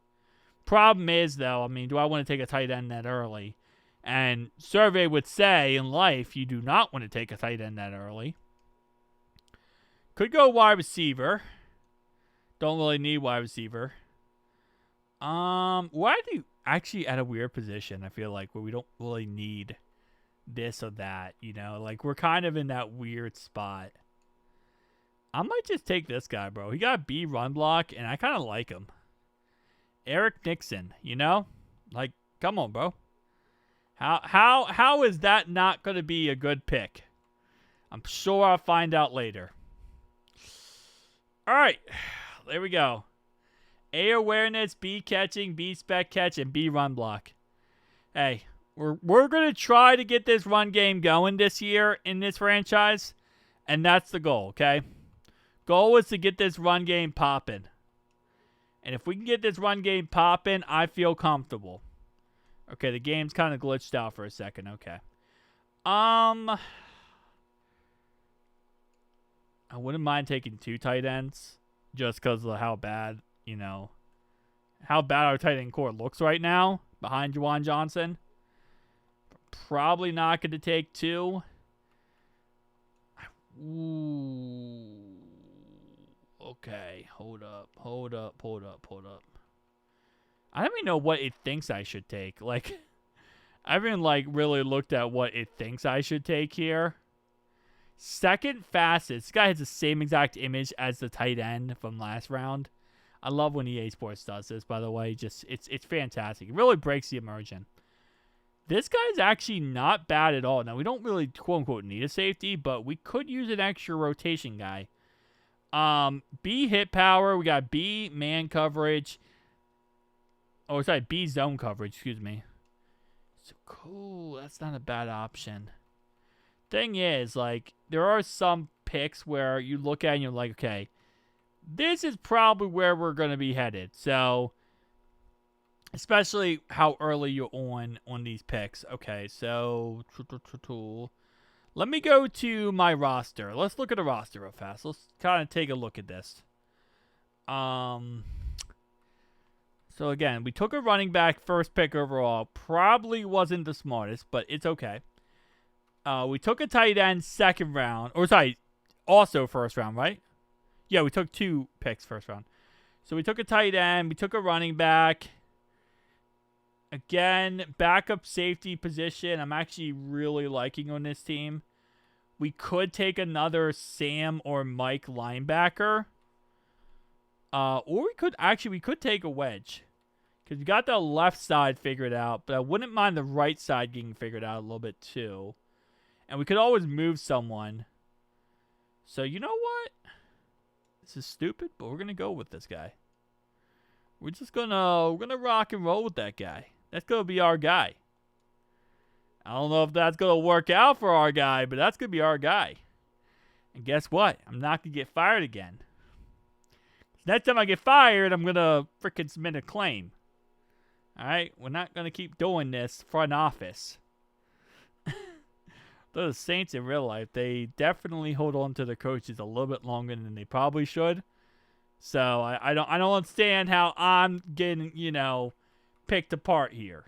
Problem is, though, do I want to take a tight end that early? And survey would say in life, you do not want to take a tight end that early. Could go wide receiver. Don't really need wide receiver. Why do you actually at a weird position? I feel like where we don't really need this or that. Like we're kind of in that weird spot. I might just take this guy, bro. He got B run block, and I kind of like him. Eric Nixon, like, come on, bro. How is that not going to be a good pick? I'm sure I'll find out later. All right, there we go. A awareness, B catching, B spec catch, and B run block. Hey, we're going to try to get this run game going this year in this franchise, and that's the goal, okay? Goal is to get this run game popping. And if we can get this run game popping, I feel comfortable. Okay, the game's kind of glitched out for a second. Okay. I wouldn't mind taking 2 tight ends just because of how bad, how bad our tight end core looks right now behind Juwan Johnson. Probably not going to take 2. Ooh. Okay, hold up. I don't even know what it thinks I should take. Like, I haven't, really looked at what it thinks I should take here. 2nd fastest. This guy has the same exact image as the tight end from last round. I love when EA Sports does this, by the way. It's fantastic. It really breaks the immersion. This guy's actually not bad at all. Now, we don't really, quote-unquote, need a safety, but we could use an extra rotation guy. B hit power. We got B man coverage. Oh, sorry, B zone coverage. Excuse me. So cool. That's not a bad option. Thing is, there are some picks where you look at and you're like, okay, this is probably where we're going to be headed. So, especially how early you're on these picks. Okay, so let me go to my roster. Let's look at the roster real fast. Let's kind of take a look at this. So again, we took a running back, 1st pick overall. Probably wasn't the smartest, but it's okay. We took a tight end 2nd round. Or sorry, also 1st round, right? Yeah, we took 2 picks 1st round. So we took a tight end. We took a running back. Again, backup safety position. I'm actually really liking on this team. We could take another Sam or Mike linebacker. Or we could take a wedge. Because we got the left side figured out. But I wouldn't mind the right side getting figured out a little bit too. And we could always move someone. So you know what? This is stupid, but we're going to go with this guy. We're gonna rock and roll with that guy. That's going to be our guy. I don't know if that's going to work out for our guy, but that's going to be our guy. And guess what? I'm not going to get fired again. Next time I get fired, I'm going to freaking submit a claim. All right? We're not going to keep doing this front office. The Saints in real life, they definitely hold on to their coaches a little bit longer than they probably should. So I don't understand how I'm getting, picked apart here.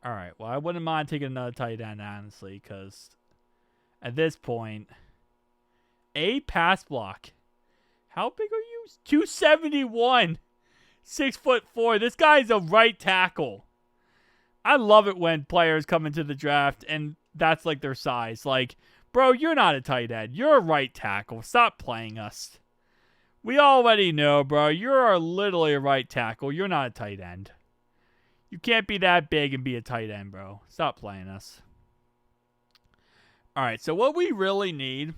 All right. Well, I wouldn't mind taking another tight end, honestly, because at this point, a pass block. How big are you? 271. 6'4". This guy's a right tackle. I love it when players come into the draft and that's like their size. Like, bro, you're not a tight end. You're a right tackle. Stop playing us. We already know, bro. You're literally a right tackle. You're not a tight end. You can't be that big and be a tight end, bro. Stop playing us. All right, so what we really need,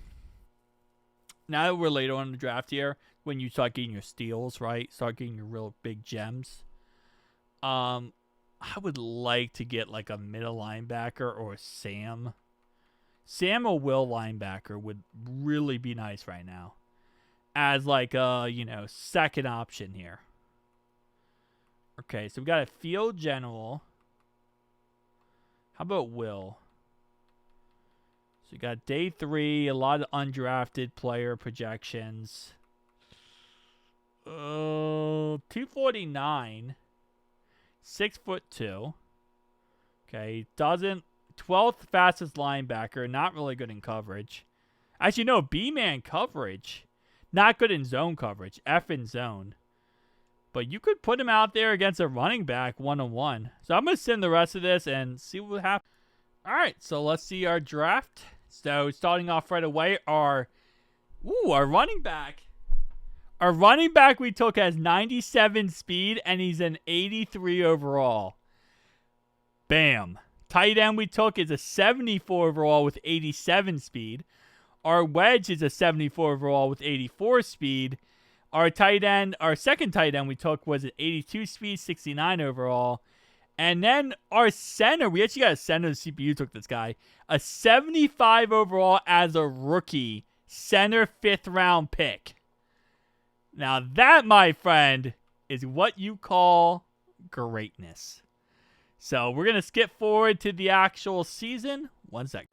now that we're later on in the draft here, when you start getting your steals, right? Start getting your real big gems. I would like to get like a middle linebacker or a Sam. Sam or Will linebacker would really be nice right now. As like a, second option here. Okay, so we got a field general. How about Will? So we got day 3, a lot of undrafted player projections. 249. 6'2". Okay, 12th fastest linebacker, not really good in coverage. Actually, no, B-man coverage. Not good in zone coverage. F in zone. But you could put him out there against a running back 1-on-1. So I'm going to send the rest of this and see what happens. All right, so let's see our draft. So starting off right away, our running back. Our running back we took has 97 speed, and he's an 83 overall. Bam. Tight end we took is a 74 overall with 87 speed. Our wedge is a 74 overall with 84 speed. Our second tight end we took was an 82 speed, 69 overall. And then our center, we actually got a center. The CPU took this guy. A 75 overall as a rookie. Center 5th round pick. Now that, my friend, is what you call greatness. So we're going to skip forward to the actual season. 1 sec.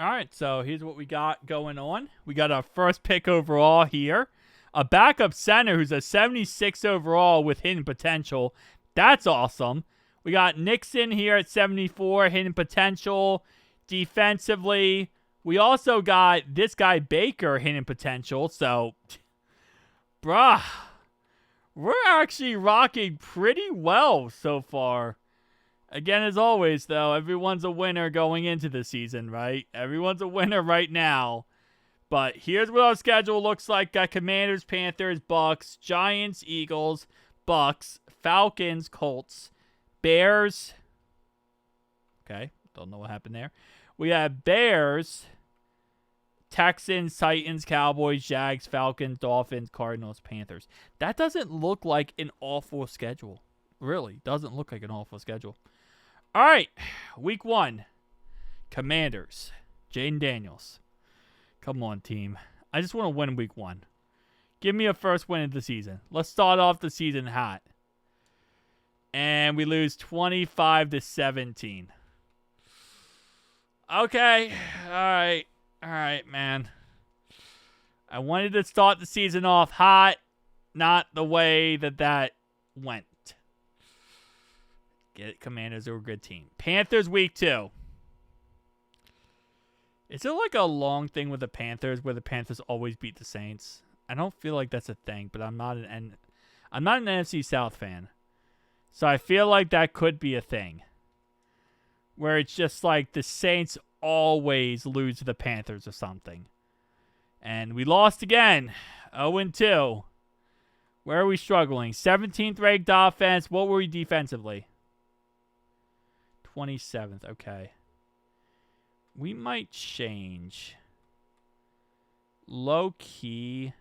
All right, so here's what we got going on. We got our first pick overall here. A backup center who's a 76 overall with hidden potential. That's awesome. We got Nixon here at 74, hidden potential. Defensively, we also got this guy Baker, hidden potential. So, bruh, we're actually rocking pretty well so far. Again, as always, though, everyone's a winner going into the season, right? Everyone's a winner right now. But here's what our schedule looks like. Got Commanders, Panthers, Bucks, Giants, Eagles, Bucks, Falcons, Colts, Bears. Okay, don't know what happened there. We have Bears, Texans, Titans, Cowboys, Jags, Falcons, Dolphins, Cardinals, Panthers. That doesn't look like an awful schedule. Really, doesn't look like an awful schedule. All right, week 1. Commanders, Jaden Daniels. Come on, team. I just want to win week 1. Give me a first win of the season. Let's start off the season hot. And we lose 25-17. Okay. All right. All right, man. I wanted to start the season off hot. Not the way that went. Get it? Commanders are a good team. Panthers week 2. Is it like a long thing with the Panthers where the Panthers always beat the Saints? I don't feel like that's a thing, but I'm not an NFC South fan. So I feel like that could be a thing. Where it's just like the Saints always lose to the Panthers or something. And we lost again. 0-2. Where are we struggling? 17th ranked offense. What were we defensively? 27th. Okay. We might change. Low key.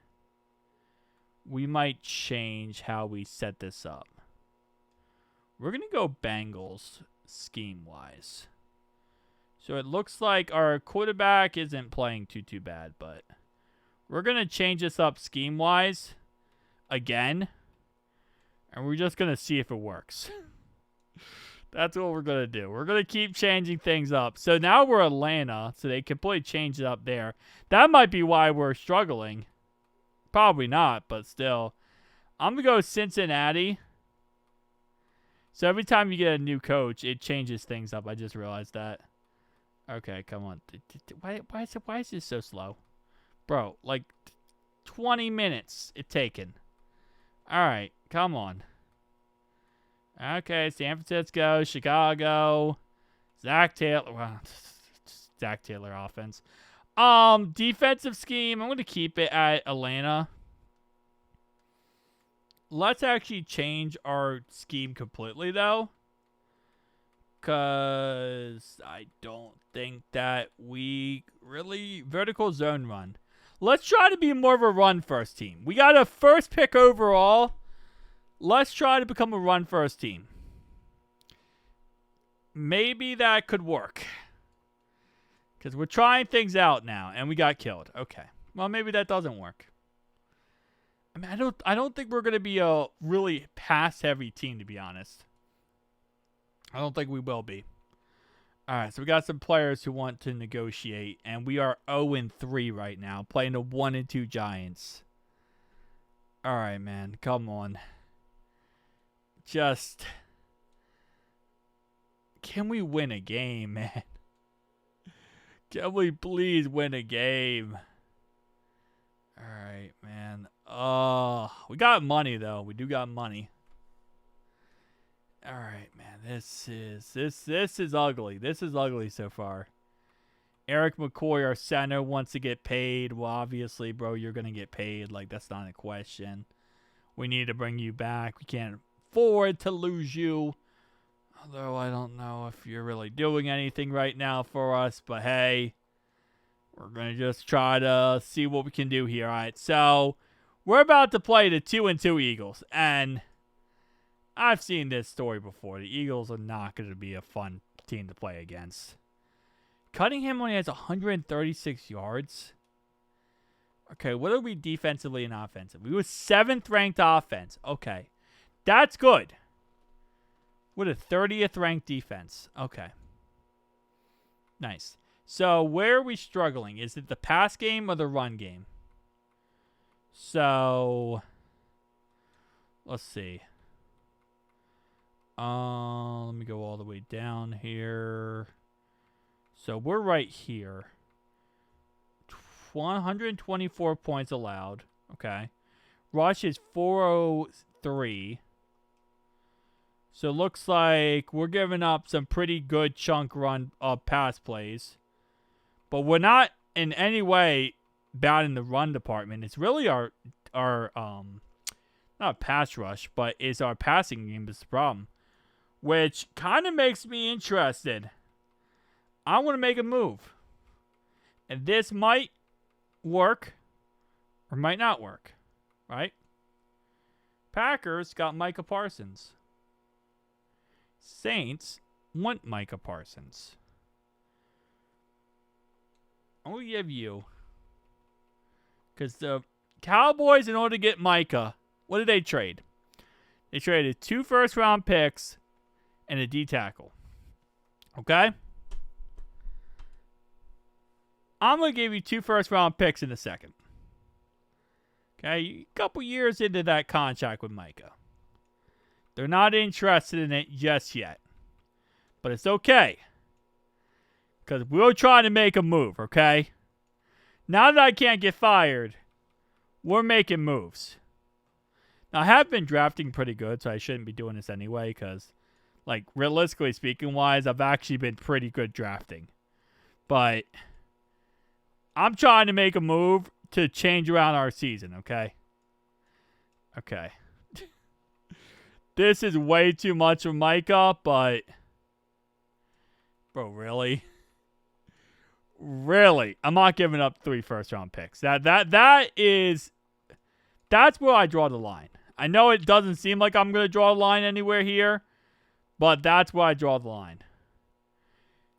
We might change how we set this up. We're going to go Bengals scheme-wise. So it looks like our quarterback isn't playing too bad, but we're going to change this up scheme-wise again. And we're just going to see if it works. That's what we're going to do. We're going to keep changing things up. So now we're Atlanta, so they completely changed it up there. That might be why we're struggling. Probably not, but still. I'm going to go Cincinnati. So every time you get a new coach, it changes things up. I just realized that. Okay, come on. Why is this so slow? Bro, like 20 minutes it taken. All right, come on. Okay, San Francisco, Chicago, Zach Taylor. Well, Zach Taylor offense. Defensive scheme. I'm going to keep it at Atlanta. Let's actually change our scheme completely, though. Because I don't think that we really vertical zone run. Let's try to be more of a run-first team. We got a first pick overall. Let's try to become a run-first team. Maybe that could work. Because we're trying things out now, and we got killed. Okay. Well, maybe that doesn't work. I mean, I don't think we're going to be a really pass-heavy team, to be honest. I don't think we will be. All right, so we got some players who want to negotiate, and we are 0-3 right now, playing the 1-2 Giants. All right, man, come on. Just, can we win a game, man? Can we please win a game? All right, man. We got money though. We do got money. All right, man. This is ugly. This is ugly so far. Eric McCoy, our center, wants to get paid. Well, obviously, bro, you're gonna get paid. Like, that's not a question. We need to bring you back. We can't afford to lose you. Although I don't know if you're really doing anything right now for us, but hey, we're going to just try to see what we can do here. All right, so we're about to play the 2-2 Eagles, and I've seen this story before. The Eagles are not going to be a fun team to play against. Cunningham only has 136 yards. Okay, what are we defensively and offensively? We were 7th ranked offense. Okay, that's good. With a 30th ranked defense. Okay. Nice. So, where are we struggling? Is it the pass game or the run game? So, let's see. Let me go all the way down here. So, we're right here. 124 points allowed. Okay. Rush is 403. So it looks like we're giving up some pretty good chunk run pass plays. But we're not in any way bad in the run department. It's really our not pass rush, but it's our passing game is the problem. Which kind of makes me interested. I want to make a move. And this might work or might not work. Right? Packers got Micah Parsons. Saints want Micah Parsons. I'm going to give you. Because the Cowboys, in order to get Micah, what did they trade? They traded 2 first-round picks and a D tackle. Okay? I'm going to give you 2 first-round picks in a second. Okay? A couple years into that contract with Micah. They're not interested in it just yet. But it's okay. Because we're trying to make a move, okay? Now that I can't get fired, we're making moves. Now, I have been drafting pretty good, so I shouldn't be doing this anyway, because, like, realistically speaking wise, I've actually been pretty good drafting. But I'm trying to make a move to change around our season, okay? Okay. This is way too much of Micah, but... Bro, really? Really? I'm not giving up 3 first-round picks. That is... That's where I draw the line. I know it doesn't seem like I'm going to draw a line anywhere here, but that's where I draw the line.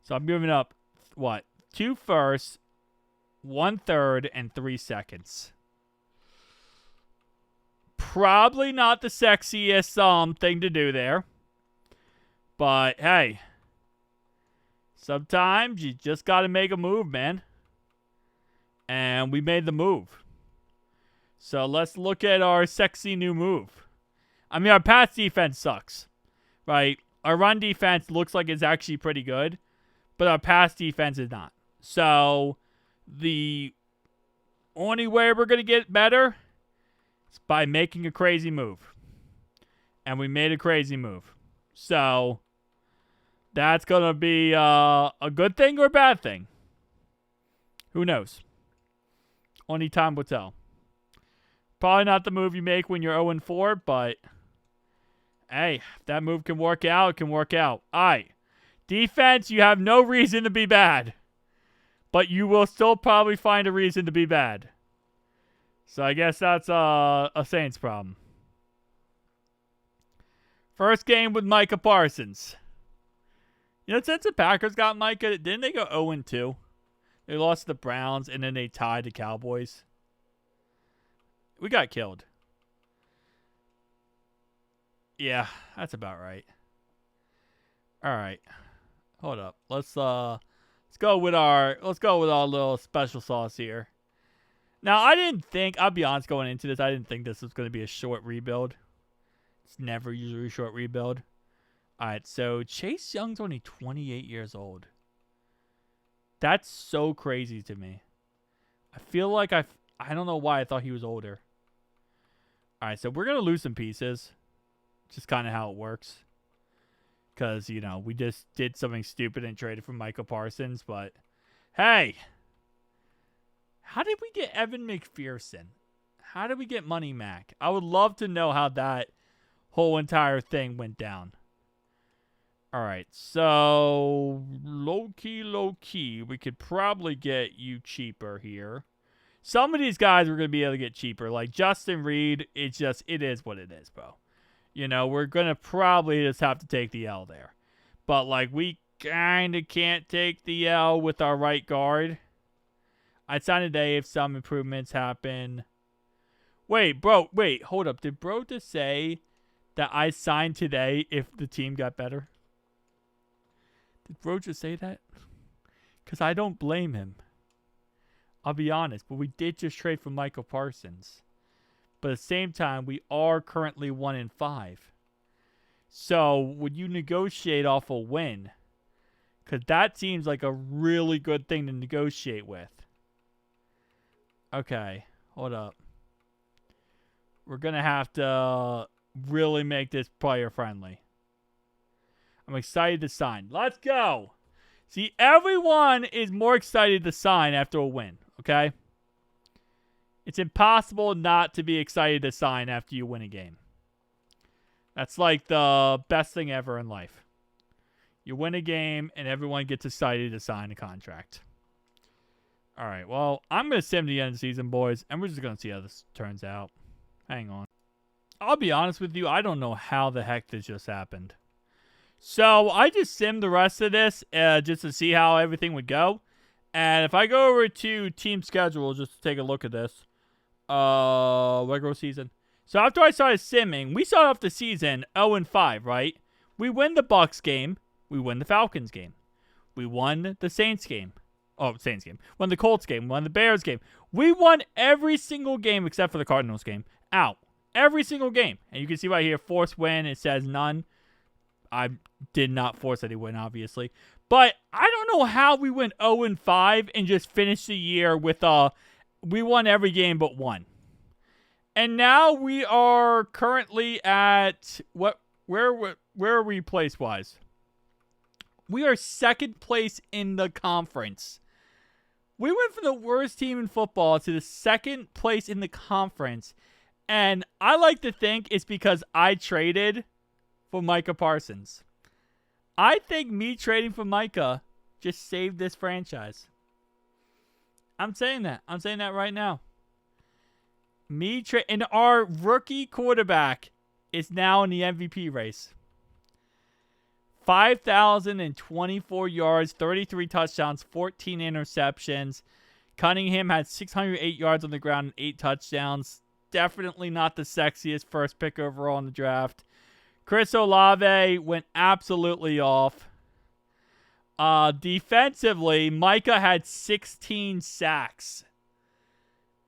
So I'm giving up, what? 2 firsts, 1 third, and 3 seconds. Probably not the sexiest thing to do there. But, hey. Sometimes you just got to make a move, man. And we made the move. So let's look at our sexy new move. I mean, our pass defense sucks. right? Our run defense looks like it's actually pretty good, but our pass defense is not. So the only way we're going to get better is by making a crazy move. And we made a crazy move. So that's going to be a good thing or a bad thing. Who knows? Only time will tell. Probably not the move you make when you're 0-4, but hey, if that move can work out, it can work out. All right. Defense, you have no reason to be bad. But you will still probably find a reason to be bad. So I guess that's a Saints problem. First game with Micah Parsons. You know, since the Packers got Micah, didn't they go 0-2? They lost to the Browns, and then they tied the Cowboys. We got killed. Yeah, that's about right. All right. Hold up. Let's go with our little special sauce here. Now, I'll be honest going into this, I didn't think this was going to be a short rebuild. It's never usually a short rebuild. All right, so Chase Young's only 28 years old. That's so crazy to me. I feel like I don't know why I thought he was older. All right, so we're going to lose some pieces. Just kind of how it works. Because, you know, we just did something stupid and traded for Micah Parsons. But, hey. How did we get Evan McPherson? How did we get Money Mac? I would love to know how that whole entire thing went down. All right, so low-key, we could probably get you cheaper here. Some of these guys we're going to be able to get cheaper. Like Justin Reed, it is what it is, bro. You know, we're going to probably just have to take the L there. But, like, we kind of can't take the L with our right guard. I'd sign today if some improvements happen. Wait, bro, hold up. Did bro just say that I signed today if the team got better? Did bro just say that? Because I don't blame him. I'll be honest, but we did just trade for Michael Parsons. But at the same time, we are currently 1-5. So, would you negotiate off a win? Because that seems like a really good thing to negotiate with. Okay, hold up. We're going to have to really make this player friendly. I'm excited to sign. Let's go. See, everyone is more excited to sign after a win, okay? It's impossible not to be excited to sign after you win a game. That's like the best thing ever in life. You win a game, and everyone gets excited to sign a contract. All right, well, I'm going to sim the end of the season, boys, and we're just going to see how this turns out. Hang on. I'll be honest with you, I don't know how the heck this just happened. So, I just simmed the rest of this just to see how everything would go. And if I go over to team schedule just to take a look at this. Regular season. So, after I started simming, we started off the season 0-5, right? We win the Bucks game. We win the Falcons game. We won the Saints game. Oh, Saints game. Won the Colts game. Won the Bears game. We won every single game except for the Cardinals game. Out. Every single game. And you can see right here, forced win. It says none. I did not force any win, obviously. But I don't know how we went 0-5 and just finished the year with we won every game but one. And now we are currently at where are we place-wise? We are second place in the conference. We went from the worst team in football to the second place in the conference. And I like to think it's because I traded for Micah Parsons. I think me trading for Micah just saved this franchise. I'm saying that. I'm saying that right now. And our rookie quarterback is now in the MVP race. 5,024 yards, 33 touchdowns, 14 interceptions. Cunningham had 608 yards on the ground and 8 touchdowns. Definitely not the sexiest first pick overall in the draft. Chris Olave went absolutely off. Defensively, Micah had 16 sacks.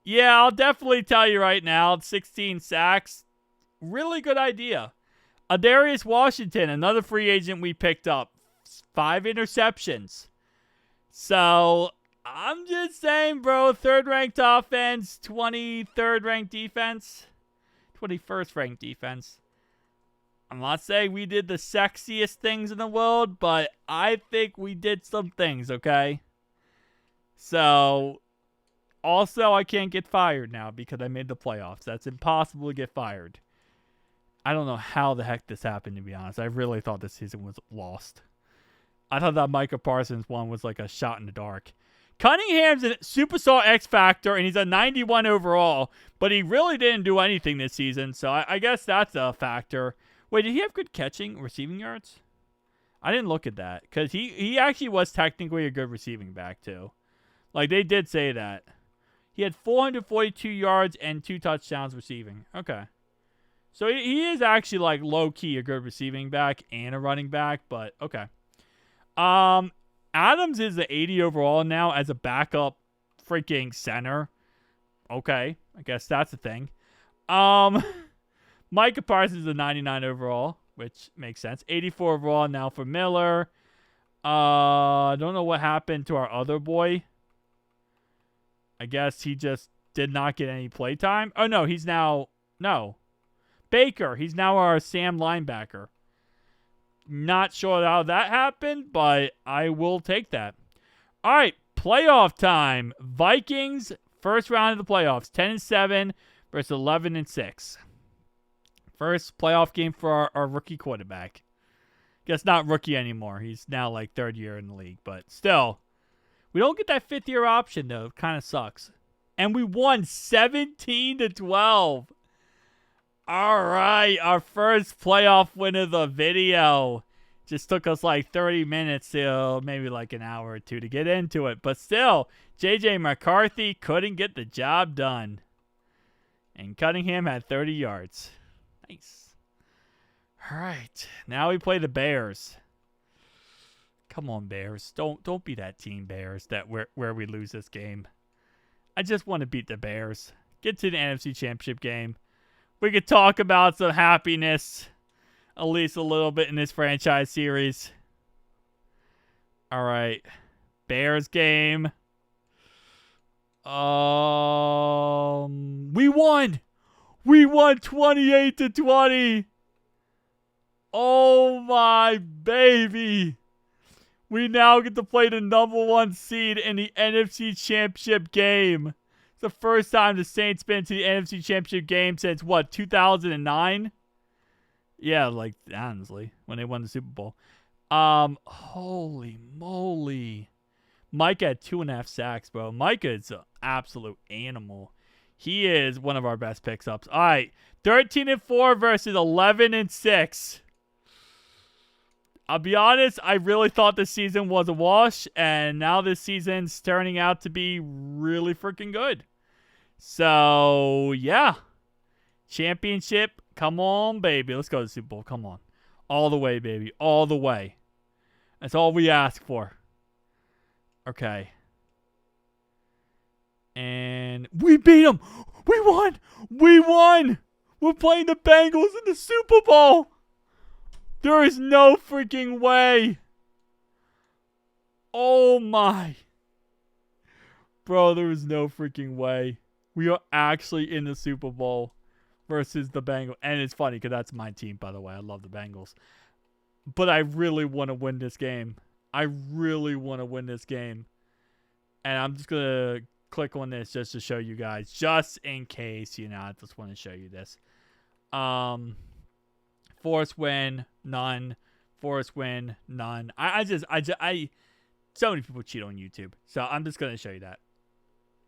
Yeah, I'll definitely tell you right now, 16 sacks, really good idea. Adarius Washington, another free agent we picked up. 5 interceptions. So, I'm just saying, bro. 3rd ranked offense, 23rd ranked defense, 21st ranked defense. I'm not saying we did the sexiest things in the world, but I think we did some things, okay? So, also, I can't get fired now because I made the playoffs. That's impossible to get fired. I don't know how the heck this happened, to be honest. I really thought this season was lost. I thought that Micah Parsons one was like a shot in the dark. Cunningham's a superstar X Factor, and he's a 91 overall, but he really didn't do anything this season, so I guess that's a factor. Wait, did he have good catching, receiving yards? I didn't look at that, because he actually was technically a good receiving back, too. Like, they did say that. He had 442 yards and 2 touchdowns receiving. Okay. So he is actually, like, low-key a good receiving back and a running back, but okay. Adams is the 80 overall now as a backup freaking center. Okay, I guess that's a thing. Micah Parsons is a 99 overall, which makes sense. 84 overall now for Miller. I don't know what happened to our other boy. I guess he just did not get any play time. Oh, no, he's now... No. Baker. He's now our Sam linebacker. Not sure how that happened, but I will take that. All right, playoff time. Vikings, first round of the playoffs. 10-7 versus 11-6. First playoff game for our rookie quarterback. Guess not rookie anymore. He's now like 3rd year in the league, but still. We don't get that 5th year option, though. It kind of sucks. And we won 17-12. All right, our first playoff win of the video. Just took us like 30 minutes to maybe like an hour or 2 to get into it. But still, J.J. McCarthy couldn't get the job done. And Cunningham had 30 yards. Nice. All right, now we play the Bears. Come on, Bears. Don't be that team, Bears, that where we lose this game. I just want to beat the Bears. Get to the NFC Championship game. We could talk about some happiness, at least a little bit in this franchise series. All right. Bears game. We won. We won 28-20. Oh, my baby. We now get to play the #1 seed in the NFC Championship game. The first time the Saints been to the NFC Championship game since, what, 2009? Yeah, like, honestly, when they won the Super Bowl. Holy moly. Micah had 2.5 sacks, bro. Micah is an absolute animal. He is one of our best picks-ups. All right, 13-4 versus 11-6. I'll be honest, I really thought this season was a wash, and now this season's turning out to be really freaking good. So, yeah. Championship, come on, baby. Let's go to the Super Bowl. Come on. All the way, baby. All the way. That's all we ask for. Okay. And we beat them. We won. We won. We're playing the Bengals in the Super Bowl. There is no freaking way. Oh, my. Bro, there is no freaking way. We are actually in the Super Bowl versus the Bengals. And it's funny because that's my team, by the way. I love the Bengals. But I really want to win this game. I really want to win this game. And I'm just going to click on this just to show you guys. Just in case, you know, I just want to show you this. Force win, none. Force win, none. I so many people cheat on YouTube. So I'm just going to show you that.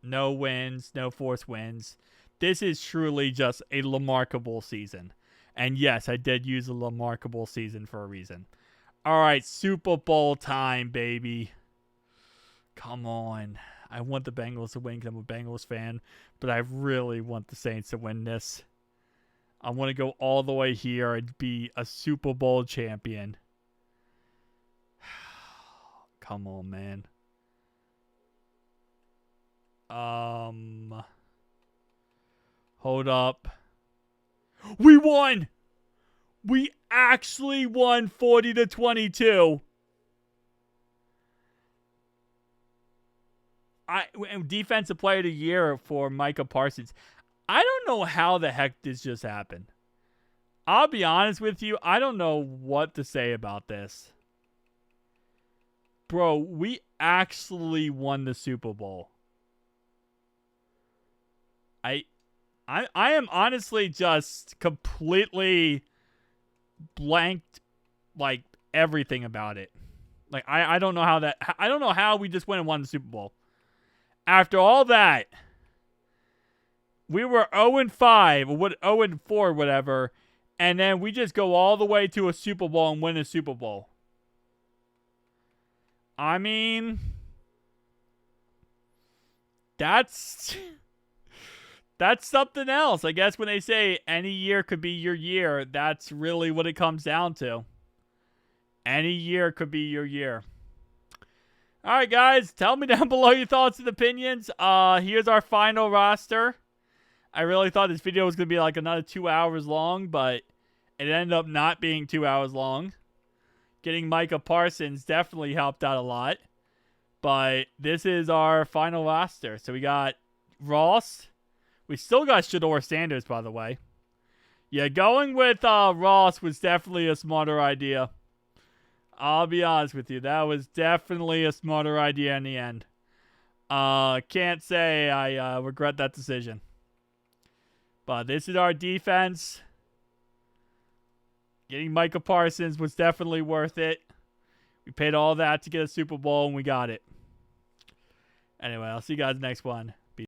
No wins, no force wins. This is truly just a remarkable season. And yes, I did use a remarkable season for a reason. All right, Super Bowl time, baby. Come on. I want the Bengals to win because I'm a Bengals fan. But I really want the Saints to win this. I want to go all the way here and be a Super Bowl champion. Come on, man. Hold up. We won! We actually won 40-22. Defensive player of the year for Micah Parsons. I don't know how the heck this just happened. I'll be honest with you. I don't know what to say about this. Bro, we actually won the Super Bowl. I am honestly just completely blanked, like, everything about it. Like, I don't know how that... I don't know how we just went and won the Super Bowl. After all that, we were 0-5, 0-4, whatever, and then we just go all the way to a Super Bowl and win a Super Bowl. I mean, that's something else. I guess when they say any year could be your year, that's really what it comes down to. Any year could be your year. All right, guys, tell me down below your thoughts and opinions. Here's our final roster. I really thought this video was going to be like another 2 hours long, but it ended up not being 2 hours long. Getting Micah Parsons definitely helped out a lot. But this is our final roster. So we got Ross. We still got Shedeur Sanders, by the way. Yeah, going with Ross was definitely a smarter idea. I'll be honest with you. That was definitely a smarter idea in the end. Can't say I regret that decision. But this is our defense. Getting Micah Parsons was definitely worth it. We paid all that to get a Super Bowl, and we got it. Anyway, I'll see you guys next one.